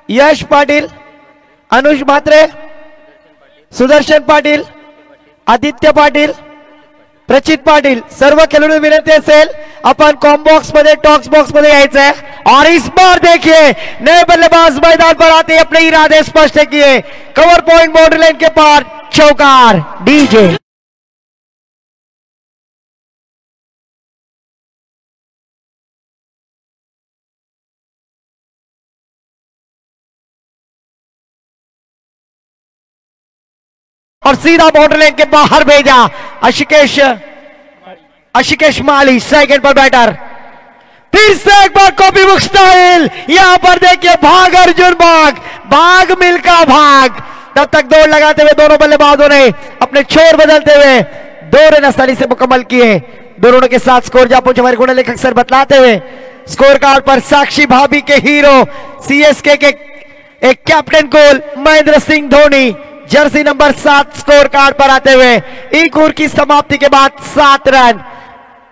यश पाटील, अनुज म्हात्रे, सुदर्शन पाटील, आदित्य पाटील, प्रचित पाटील। सर्व खेळाडू विनंती असेल अपन कॉम्बॉक्स मध्ये, टॉक्स बॉक्स मध्ये यायचं है। और इस बार देखिए नए बल्लेबाज मैदान पर आते अपने इरादे स्पष्ट किए, कवर पॉइंट बाउंड्री लाइन के पार चौकार डीजे। और सीधा बॉर्डर लाइन के बाहर भेजा। आशिकेश माली स्ट्राइक एंड पर बैटर, फिर से एक बार कॉपी बुक स्टाइल। यहां पर देखिए भाग अर्जुन भाग, भाग मिल्खा भाग। तब तक दौड़ लगाते हुए दोनों बल्लेबाजों ने अपने छोर बदलते हुए 2 रन आसानी से मुकम्मल किए। दोनों के साथ स्कोर जा पहुंचे हमारे गुण लेखक अक्सर बतलाते हुए स्कोर कार्ड पर साक्षी भाभी के हीरो सीएसके के एक captain cool Mahendra Singh Dhoni jersey number 7 score card पर आते हुए एक ओवर की समाप्ति के बाद 7 रन।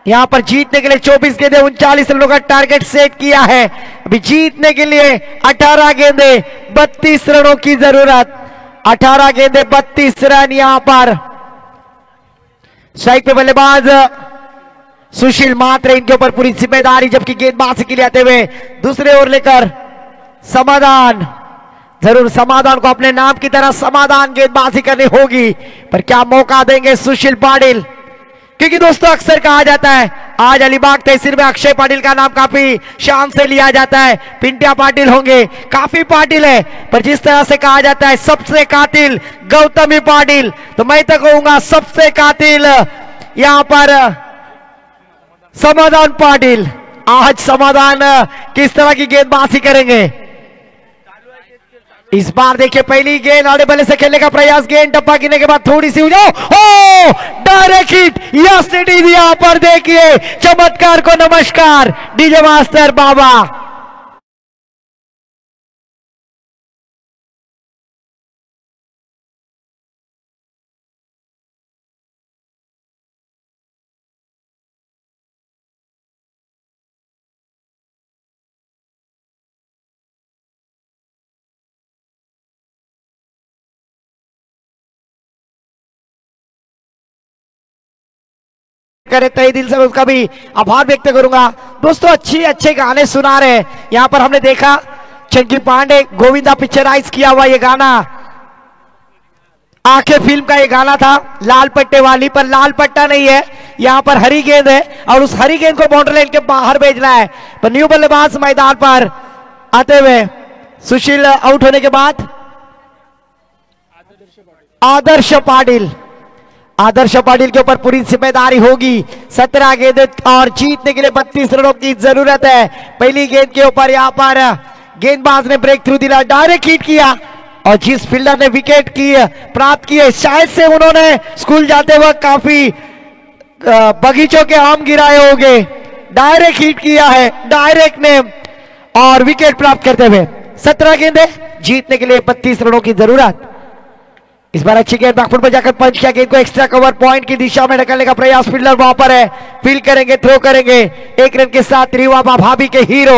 यहां पर जीतने के लिए 24 गेंदे 39 रनों का टारगेट सेट किया है। अभी जीतने के लिए 18 गेंदे 32 रनों की जरूरत। 18 गेंदे 32 रन। यहां पर स्ट्राइक पे बल्लेबाज सुशील मात्र, इनके ऊपर पूरी जिम्मेदारी, जबकि गेंदबाजी के लिए आते हुए दूसरे ओवर लेकर समाधान, जरूर समाधान को अपने नाम की तरह समाधान गेंदबाजी करनी होगी। पर क्या मौका देंगे सुशील पाटिल? क्योंकि दोस्तों अक्सर कहा जाता है आज अलीबाग तहसील में अक्षय पाटिल का नाम काफी शान से लिया जाता है। पिंटिया पाटिल होंगे, काफी पाटिल है, पर जिस तरह से कहा जाता है सबसे कातिल गौतमी पाटिल, तो मैं तो कहूंगा सबसे कातिल यहां पर समाधान पाटिल। आज समाधान किस तरह की गेंदबाजी करेंगे? इस बार देखिए पहली गेंद आड़े बल्ले से खेलने का प्रयास, गेंद टप्पा गिरने के बाद थोड़ी सी हो direct hit. Yes it is. यहां पर देखिए चमत्कार को नमस्कार डीजे मास्टर बाबा। करे तहे दिल से उसका भी आभार व्यक्त करूंगा। दोस्तों अच्छे गाने सुना रहे हैं। यहां पर हमने देखा चंकी पांडे गोविंदा पिक्चराइज किया हुआ ये गाना, आंखें फिल्म का ये गाना था लाल पट्टे वाली, पर लाल पट्टा नहीं है, यहां पर हरी गेंद है और उस हरी गेंद को बाउंड्री लाइन के बाहर भेजना है। पर न्यू बल्लेबाज मैदान पर आते हुए सुशील आउट होने के बाद आदर्श पाटिल, आदर्श पाटिल के ऊपर पूरी जिम्मेदारी होगी। 17 गेंद और जीतने के लिए 32 रनों की जरूरत है। पहली गेंद के ऊपर यहां पर गेंदबाज ने ब्रेक थ्रू दिला, डायरेक्ट हिट किया और जिस फील्डर ने विकेट की प्राप्त किए शायद से उन्होंने स्कूल जाते वक्त काफी बगीचों के आम गिराए होंगे। डायरेक्ट हिट किया है, डायरेक्ट ने और विकेट प्राप्त करते हुए 17 गेंदे जीतने के लिए 32 रनों की जरूरत। इस बार अच्छी गेंद बैकफुट पर जाकर पंच किया, गेंद को एक्स्ट्रा कवर पॉइंट की दिशा में ढकलने का प्रयास, फील्डर वहां पर है, फील्ड करेंगे, थ्रो करेंगे। 1 रन के साथ रीवा भाभी के hero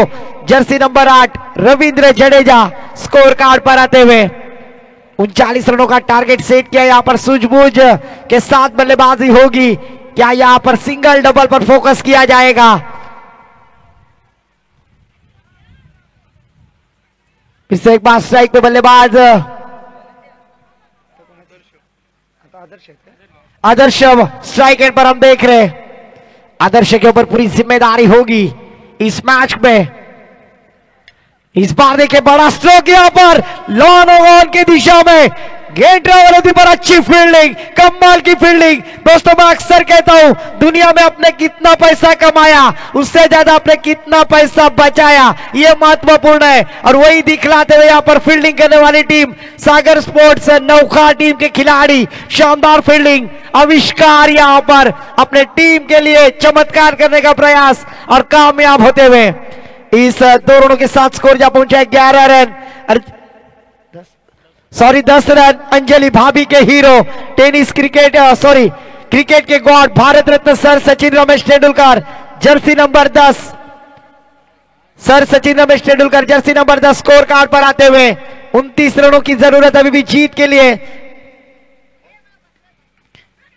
jersey number 8 Ravindra Jadeja score card पर आते हुए 39 रनों का टारगेट सेट किया। यहां पर सूझबूझ के साथ बल्लेबाजी होगी। क्या यहां पर सिंगल डबल पर फोकस किया जाएगा? फिर से एक बार स्ट्राइक पे बल्लेबाज आदर्श स्ट्राइक एंड पर हम देख रहे आदर्श के ऊपर पूरी जिम्मेदारी होगी इस मैच में। इस बार देखिए बड़ा स्ट्रोक यहां पर लॉन ऑन की दिशा में गेंद ट्रैवल होती पर अच्छी फील्डिंग, कमाल की फील्डिंग। दोस्तों मैं अक्सर कहता हूं दुनिया में आपने कितना पैसा कमाया उससे ज्यादा आपने कितना पैसा बचाया, यह महत्वपूर्ण है। और वही दिखलाते हुए यहां पर फील्डिंग करने वाली टीम सागर स्पोर्ट्स नौखा टीम के खिलाड़ी, शानदार फील्डिंग, आविष्कार यहां पर अपने टीम के लिए चमत्कार करने का प्रयास और कामयाब होते हुए इस 2 रनों के साथ स्कोर जा पहुंचा है 11 रन, 10 रन। अंजलि भाभी के हीरो टेनिस क्रिकेट के god Bharat Ratna sir Sachin Ramesh Tendulkar jersey number 10, sir Sachin Ramesh Tendulkar jersey number 10 score card पर आते हुए 29 रनों की जरूरत अभी भी जीत के लिए।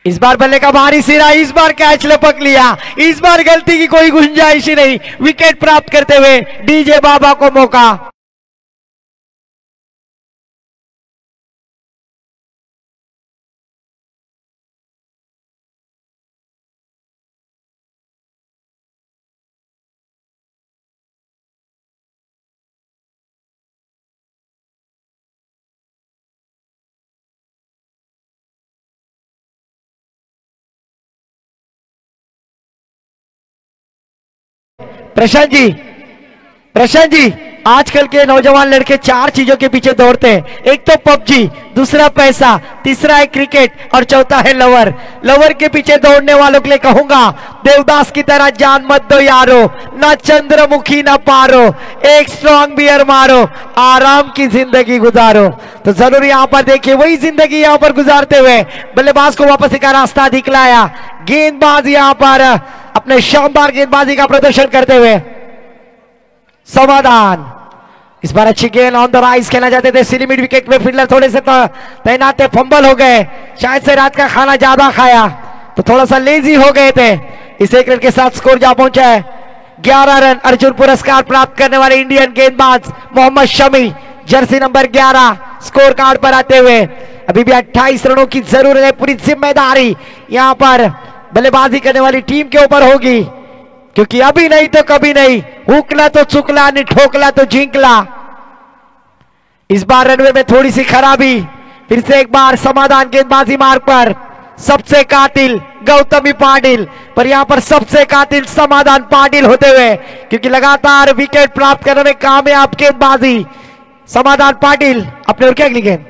इस बार बल्ले का भारी सिरा, इस बार कैच लपक लिया, इस बार गलती की कोई गुंजाइश ही नहीं, विकेट प्राप्त करते हुए डीजे बाबा को मौका। प्रशांत जी, आजकल के नौजवान लड़के 4 चीजों के पीछे दौड़ते हैं। एक तो पबजी, दूसरा पैसा, तीसरा है क्रिकेट और चौथा है लवर। लवर के पीछे दौड़ने वालों के लिए कहूंगा, देवदास की तरह जान मत दो यारो, ना चंद्रमुखी ना पारो, एक स्ट्रॉन्ग बियर मारो, आराम की जिंदगी गुजारो। तो जरूर यहां पर देखिए वही जिंदगी यहां पर गुजारते हुए बल्लेबाज को वापस का रास्ता दिखलाया। गेंदबाज यहां पर अपने शानदार गेंदबाजी का प्रदर्शन करते हुए समाधान। इस बार अच्छी गेंद ऑन द राइज खेलना चाहते थे, सिलीमिड विकेट में फील्डर थोड़े से तैनात थे, फंबल हो गए, शायद से रात का खाना ज्यादा खाया तो थोड़ा सा लेजी हो गए थे। इस 1 रन के साथ स्कोर जा पहुंचा है 11 रन। अर्जुन पुरस्कार प्राप्त करने वाले इंडियन गेंदबाज Mohammed Shami, jersey number 11 score card पर आते हुए। अभी भी 28 रनों की जरूरत है। पूरी जिम्मेदारी यहां पर बल्लेबाजी करने वाली टीम के ऊपर होगी, क्योंकि अभी नहीं तो कभी नहीं, हुकला तो चुकला, नहीं ठोकला तो जिंकला। इस बार रनवे में थोड़ी सी खराबी, फिर से एक बार समाधान गेंदबाजी मार्ग पर। सबसे कातिल गौतमी पाटिल, पर यहां पर सबसे कातिल समाधान पाटिल होते हुए, क्योंकि लगातार विकेट प्राप्त करने में कामयाब गेंदबाजी समाधान पाटिल। अपने और क्या अगली गेंद,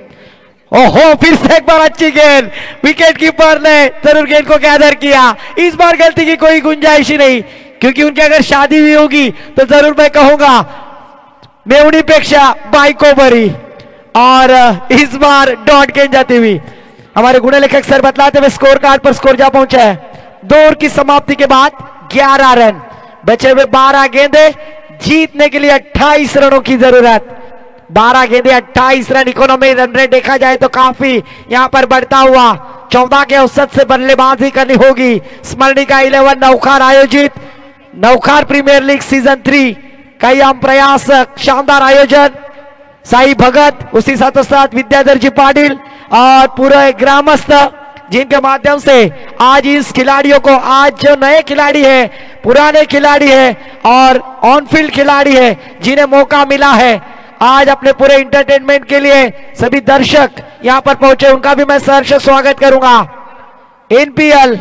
ओहो फिर से एक बार अच्छी गेंद, विकेट कीपर ने जरूर गेंद को गैदर किया। इस बार गलती की कोई गुंजाइश ही नहीं, क्योंकि उनकी अगर शादी हुई होगी तो जरूर मैं कहूंगा मेवणीपेक्षा बायको बरी। और इस बार डॉट गेंद जाती हुई हमारे गुणलेखक सर बतलाते हुए स्कोर कार्ड पर स्कोर जा पहुंचा है। 2 ओवर की समाप्ति के बाद 11 रन, बचे हुए 12 गेंदे, जीतने के लिए 28 रनों की जरूरत। 12 गेंदे 28 रन, इकोनॉमी रन रेट देखा जाए तो काफी यहां पर बढ़ता हुआ 14 के औसत से बल्लेबाजी करनी होगी। स्मरणिका 11 नौखार आयोजित नौखार प्रीमियर लीग सीजन 3 का यह प्रयास, शानदार आयोजन, साई भगत, उसी साथों साथ विद्याधर जी पाटिल और पूरे ग्रामस्थ, जिनके माध्यम से आज इस खिलाड़ियों को, आज जो नए खिलाड़ी है, पुराने खिलाड़ी है और ऑन फील्ड खिलाड़ी है, जिन्हें मौका मिला है आज अपने पूरे इंटरटेनमेंट के लिए, सभी दर्शक यहां पर पहुंचे, उनका भी मैं सहर्ष स्वागत करूंगा। एनपीएल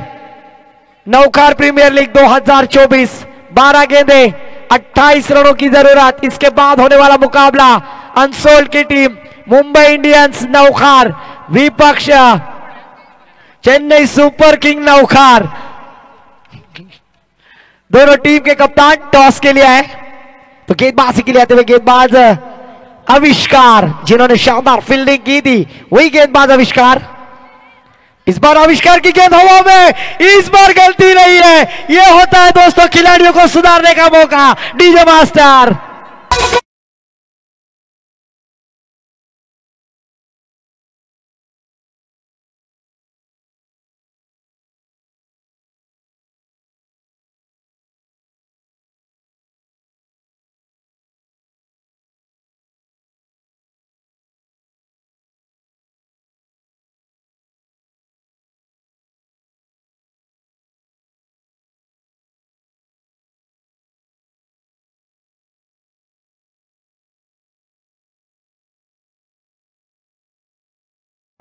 नौखार प्रीमियर लीग 2024, 12 गेंदे 28 रनों की जरूरत। इसके बाद होने वाला मुकाबला अनसोल्ड की टीम मुंबई इंडियंस नौखार, विपक्ष चेन्नई सुपर किंग नौखार। दोनों टीम के कप्तान टॉस के लिए आए, तो गेंदबाजी के लिए आते हुए गेंदबाज आविष्कार, जिन्होंने शानदार फील्डिंग की थी, वही गेंदबाज आविष्कार। इस बार आविष्कार की गेंद हवा में, इस बार गलती नहीं है। यह होता है दोस्तों खिलाड़ियों को सुधारने का मौका। डीजे मास्टर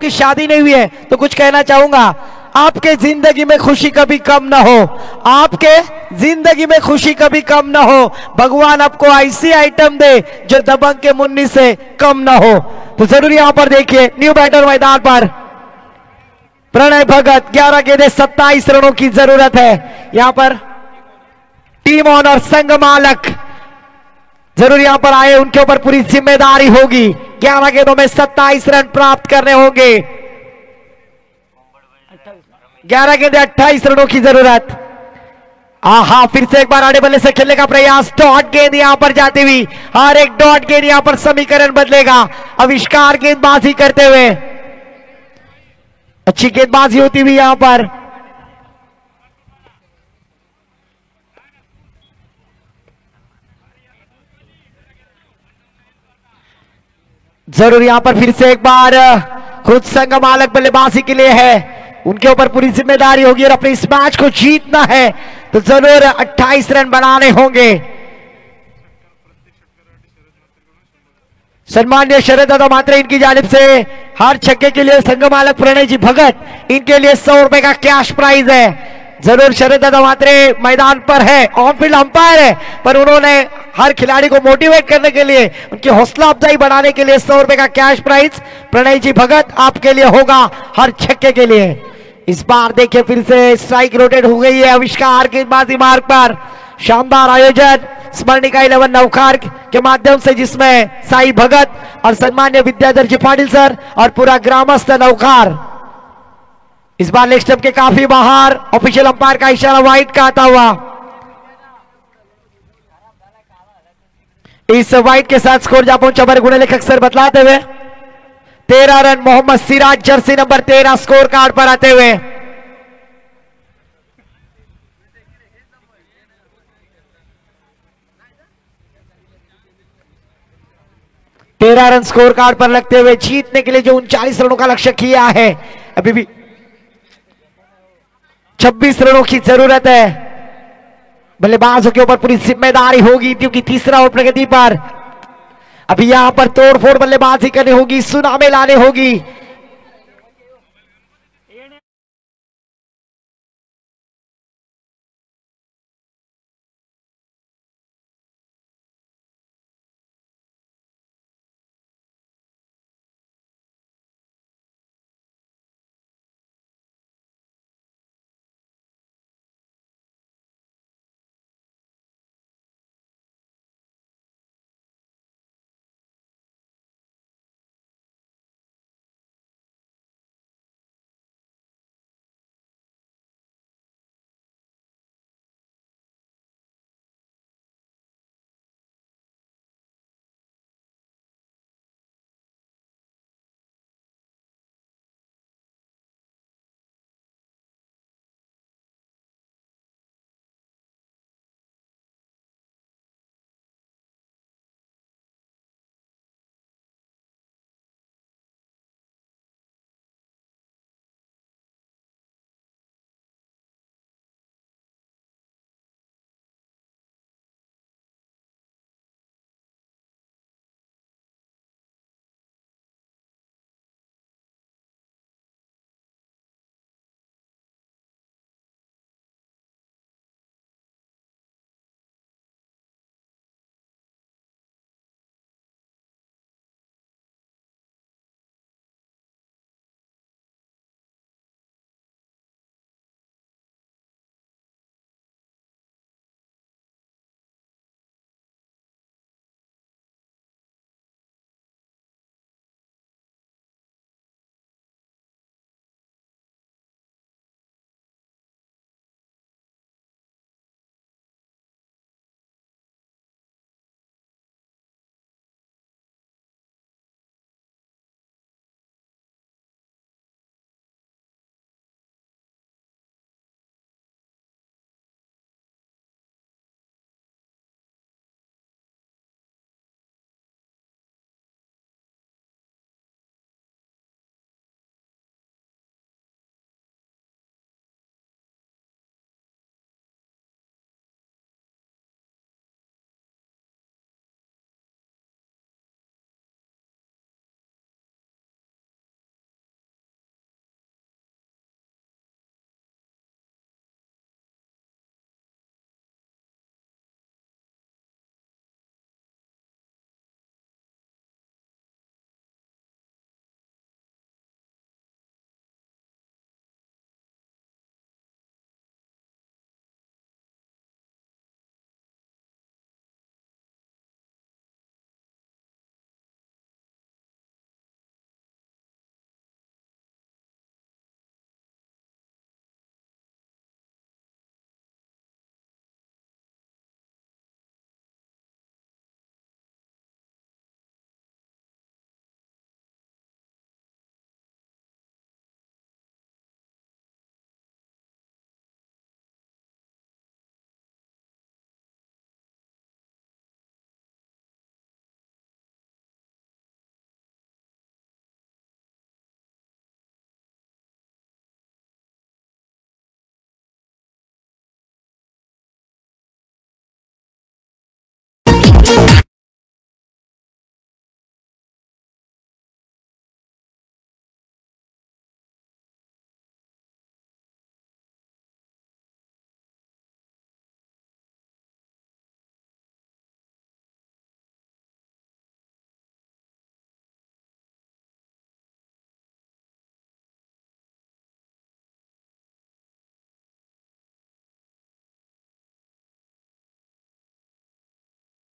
की शादी नहीं हुई है तो कुछ कहना चाहूंगा, आपके जिंदगी में खुशी कभी कम ना हो, आपके जिंदगी में खुशी कभी कम ना हो। भगवान आपको ऐसी आइटम दे जो दबंग के मुन्नी से कम ना हो। तो जरूर यहां पर देखिए न्यू बैटर मैदान पर प्रणय भगत, 11 गेंदे 27 रनों की जरूरत है। यहां पर टीम ऑनर संघ मालक जरूर यहां पर आए, उनके ऊपर पूरी जिम्मेदारी होगी। 11 गेंदों में 27 रन प्राप्त करने होंगे। 11 गेंदे 28 रनों की जरूरत। आहा फिर से एक बार आड़े बल्ले से खेलने का प्रयास, डॉट गेंद यहां पर जाती हुई, हर एक डॉट गेंद यहां पर समीकरण बदलेगा। आविष्कार गेंदबाजी करते हुए, अच्छी गेंदबाजी होती हुई यहां पर। जरूर यहां पर फिर से एक बार खुद संघ मालक बल्लेबाजी के लिए है, उनके ऊपर पूरी जिम्मेदारी होगी और अपने इस मैच को जीतना है तो जरूर 28 रन बनाने होंगे। सम्मान्य शरद मात्र इनकी जानिब से हर छक्के के लिए संघ मालक प्रणय जी भगत, इनके लिए 100 रुपए का कैश प्राइज है। जरूर शरद दादा मात्रे मैदान पर है, ऑन फील्ड अंपायर है, पर उन्होंने हर खिलाड़ी को मोटिवेट करने के लिए, उनकी हौसला अफजाई बढ़ाने के लिए 100 रुपए का कैश प्राइज प्रणय जी भगत आपके लिए होगा हर छक्के के लिए। इस बार देखिए फिर से स्ट्राइक रोटेट हो गई है आविष्कार के बाजी मार्ग पर। शानदार आयोजन स्मरणिका 11 नवखार के माध्यम से, जिसमें साई भगत और सम्मान्य विद्याधर जी पाटिल सर और पूरा ग्रामस्थ नवखार। इस बार लेग स्टंप के काफी बाहर, ऑफिशियल अंपायर का इशारा वाइड का आता हुआ। इस वाइड के साथ स्कोर जा पहुंचा हमारे गुणे लेखक सर बतलाते हुए 13 run Mohammed Siraj jersey number 13 score card पर आते हुए। तेरह रन स्कोर कार्ड पर लगते हुए जीतने के लिए जो 39 रनों का लक्ष्य किया है, अभी भी 26 रनों की जरूरत है। बल्लेबाजों के ऊपर पूरी जिम्मेदारी होगी क्योंकि तीसरा ओवर प्रगति पर। अभी यहां पर तोड़फोड़ बल्लेबाजी करनी होगी, सुनामे लाने होगी।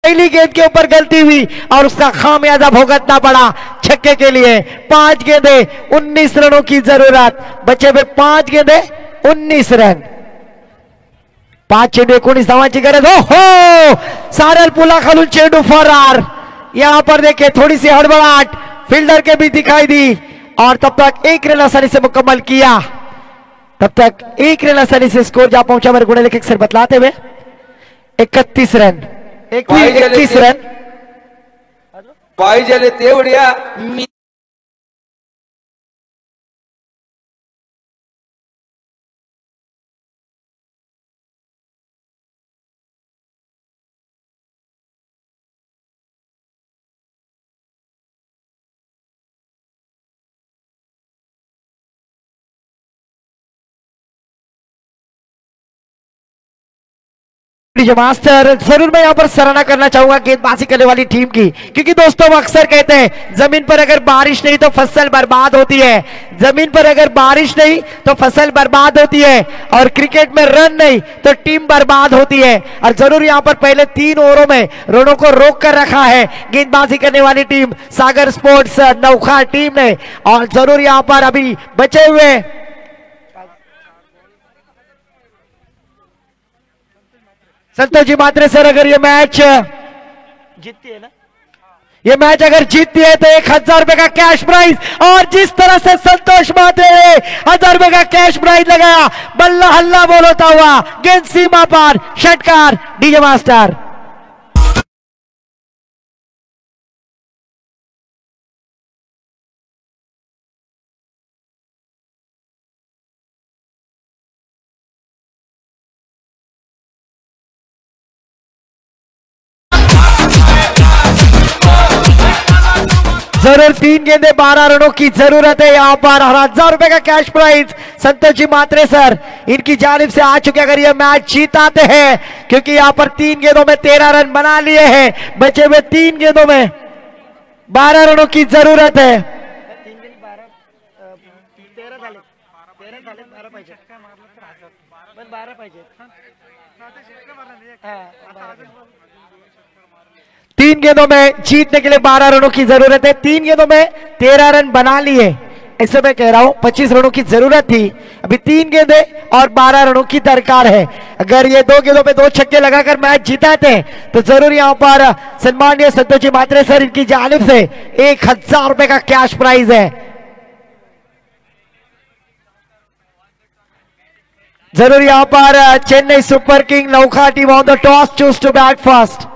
पहली गेंद के ऊपर गलती हुई और उसका खामियाजा भुगतना पड़ा छक्के के लिए। 5 गेंदे 19 रनों की जरूरत, बचे हुए 5 गेंदे 19 रन। 5 चेंडू 19 धावांची गरज। हो सारल पुला खालून चेंडू फरार। यहां पर देखिए थोड़ी सी हड़बड़ाहट फील्डर के भी दिखाई दी और तब तक 1 रन आसानी से मुकम्मल किया। तब तक 1 रन आसानी से स्कोर जा पहुंचा मेरे गुणे लेखक सर बतलाते हुए 31 रन 31 रन पाहिजे तेवढ्या मास्टर जरूर मैं यहाँ पर सराहना करना चाहूंगा गेंदबाजी करने वाली टीम की, क्योंकि दोस्तों हम अक्सर कहते हैं जमीन पर अगर बारिश नहीं तो फसल बर्बाद होती है, जमीन पर अगर बारिश नहीं तो फसल बर्बाद होती है और क्रिकेट में रन नहीं तो टीम बर्बाद होती है। और जरूर यहाँ पर पहले 3 ओवरों में रनों को रोक कर रखा है गेंदबाजी करने वाली टीम सागर स्पोर्ट्स नौखा टीम ने। और जरूर यहाँ पर अभी बचे हुए संतोष जी मात्रे सर, अगर ये मैच जीतती है ना, ये मैच अगर जीतती है तो 1000 रुपए का कैश प्राइज, और जिस तरह से संतोष मात्रे ने 1000 रुपए का कैश प्राइज लगाया, बल्ला हल्ला बोल होता हुआ गेंद सीमा पार, षटकार डीजे मास्टर। जरूर 3 गेंदे 12 रनों की जरूरत है यहाँ पर, और 1000 रुपए का कैश प्राइज संतोष जी मात्रे सर इनकी जानिब से आ चुके अगर ये मैच जीताते हैं, क्योंकि यहाँ पर 3 गेंदों में 13 रन बना लिए हैं, बचे हुए 3 गेंदों में 12 रनों की जरूरत है। तीन गेंदों में जीतने के लिए 12 रनों की जरूरत है, 3 गेंदों में 13 रन बना लिए, ऐसे मैं कह रहा हूं 25 रनों की जरूरत थी, अभी 3 गेंदे और 12 रनों की दरकार है। अगर ये 2 गेंदों पे 2 छक्के लगाकर मैच जीताते तो जरूर यहां पर सम्मानीय संतोष जी मात्रे सर इनकी जानिब से 1000 रुपए का कैश प्राइज है। जरूर यहां पर Chennai super king Nokha team on the toss choose to bat first.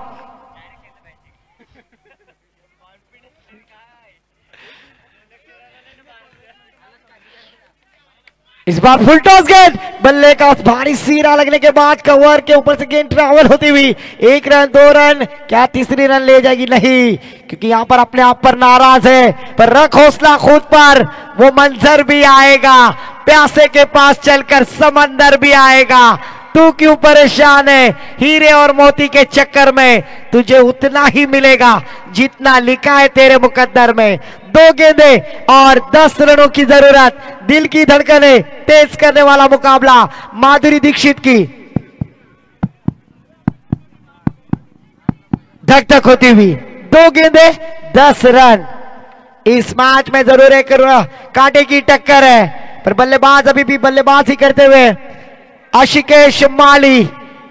इस बार फुल टॉस गेंद, बल्ले का भारी सीरा लगने के बाद कवर के ऊपर से गेंद ट्रैवल होती हुई 1 रन 2 रन, क्या तीसरी रन ले जाएगी? नहीं, क्योंकि यहां पर अपने आप पर नाराज है, पर रख हौसला खुद पर, वो मंजर भी आएगा, प्यासे के पास चलकर समंदर भी आएगा। तू क्यों परेशान है? हीरे और मोती के चक्कर में तुझे उतना ही मिलेगा जितना लिखा है तेरे मुकद्दर में। 2 गेंदे और 10 रनों की जरूरत, दिल की धड़कनें तेज करने वाला मुकाबला माधुरी दीक्षित की धक धक होती हुई। 2 गेंदे 10 रन, इस मैच में जरूर एक कांटे की टक्कर है, पर बल्लेबाज अभी भी बल्लेबाजी करते हुए आशिकेश माली,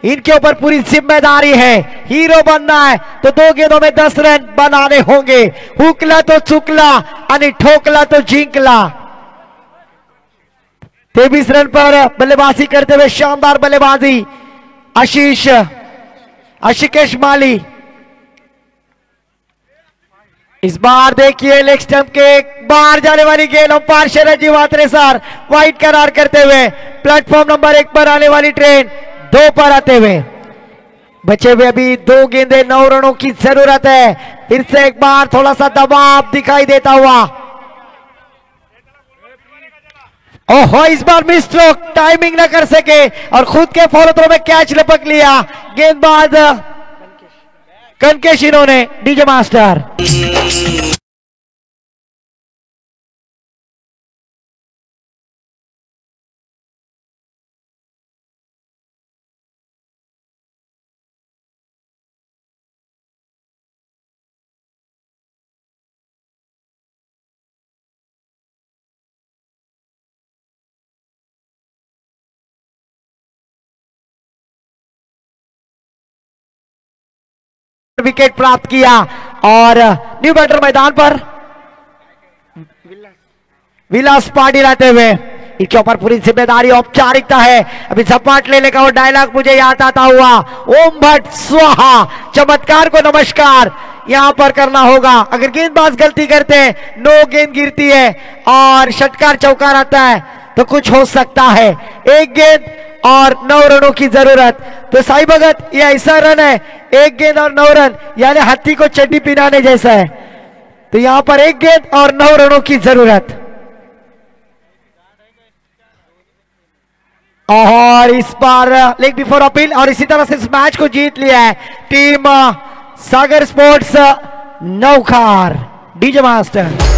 इनके ऊपर पूरी जिम्मेदारी है, हीरो बनना है तो 2 गेंदों में 10 रन बनाने होंगे। हुकला तो चुकला आणि ठोकला तो जिंकला। 23 रन पर बल्लेबाजी करते हुए शानदार बल्लेबाजी आशिकेश माली। इस बार देखिए लेग स्टंप के बाहर जाने वाली गेंद, अंपायर शरद जी मात्रे सर वाइड करार करते हुए प्लेटफॉर्म नंबर 1 पर आने वाली ट्रेन 2 पर आते हुए। बचे हुए अभी 2 गेंदे 9 रनों की जरूरत है, फिर से एक बार थोड़ा सा दबाव दिखाई देता हुआ। ओहो, इस बार मिस स्ट्रोक, टाइमिंग न कर सके और खुद के फॉलो थ्रो में कैच लपक लिया गेंदबाज कनकेश इन्होंने डीजे मास्टर। विकेट प्राप्त किया और न्यू बैटर मैदान पर विलास पाटिल आते हुए, इसके ऊपर पूरी जिम्मेदारी औपचारिकता है। अभी झपाट लेने का वो डायलॉग मुझे याद आता हुआ, ओम भट्ट स्वाहा, चमत्कार को नमस्कार यहां पर करना होगा। अगर गेंदबाज गलती करते हैं, नो गेंद गिरती है और षटकार चौकार आता है तो कुछ हो सकता है। एक गेंद और 9 रनों की जरूरत। तो साई भगत ये ऐसा रन है, एक गेंद और 9 रन, यानी हाथी को चड्डी पिनाने जैसा है। तो यहां पर एक गेंद और 9 रनों की जरूरत। और इस बार लेग बिफोर अपील और इसी तरह से इस मैच को जीत लिया है टीम सागर स्पोर्ट्स नौखार। DJ master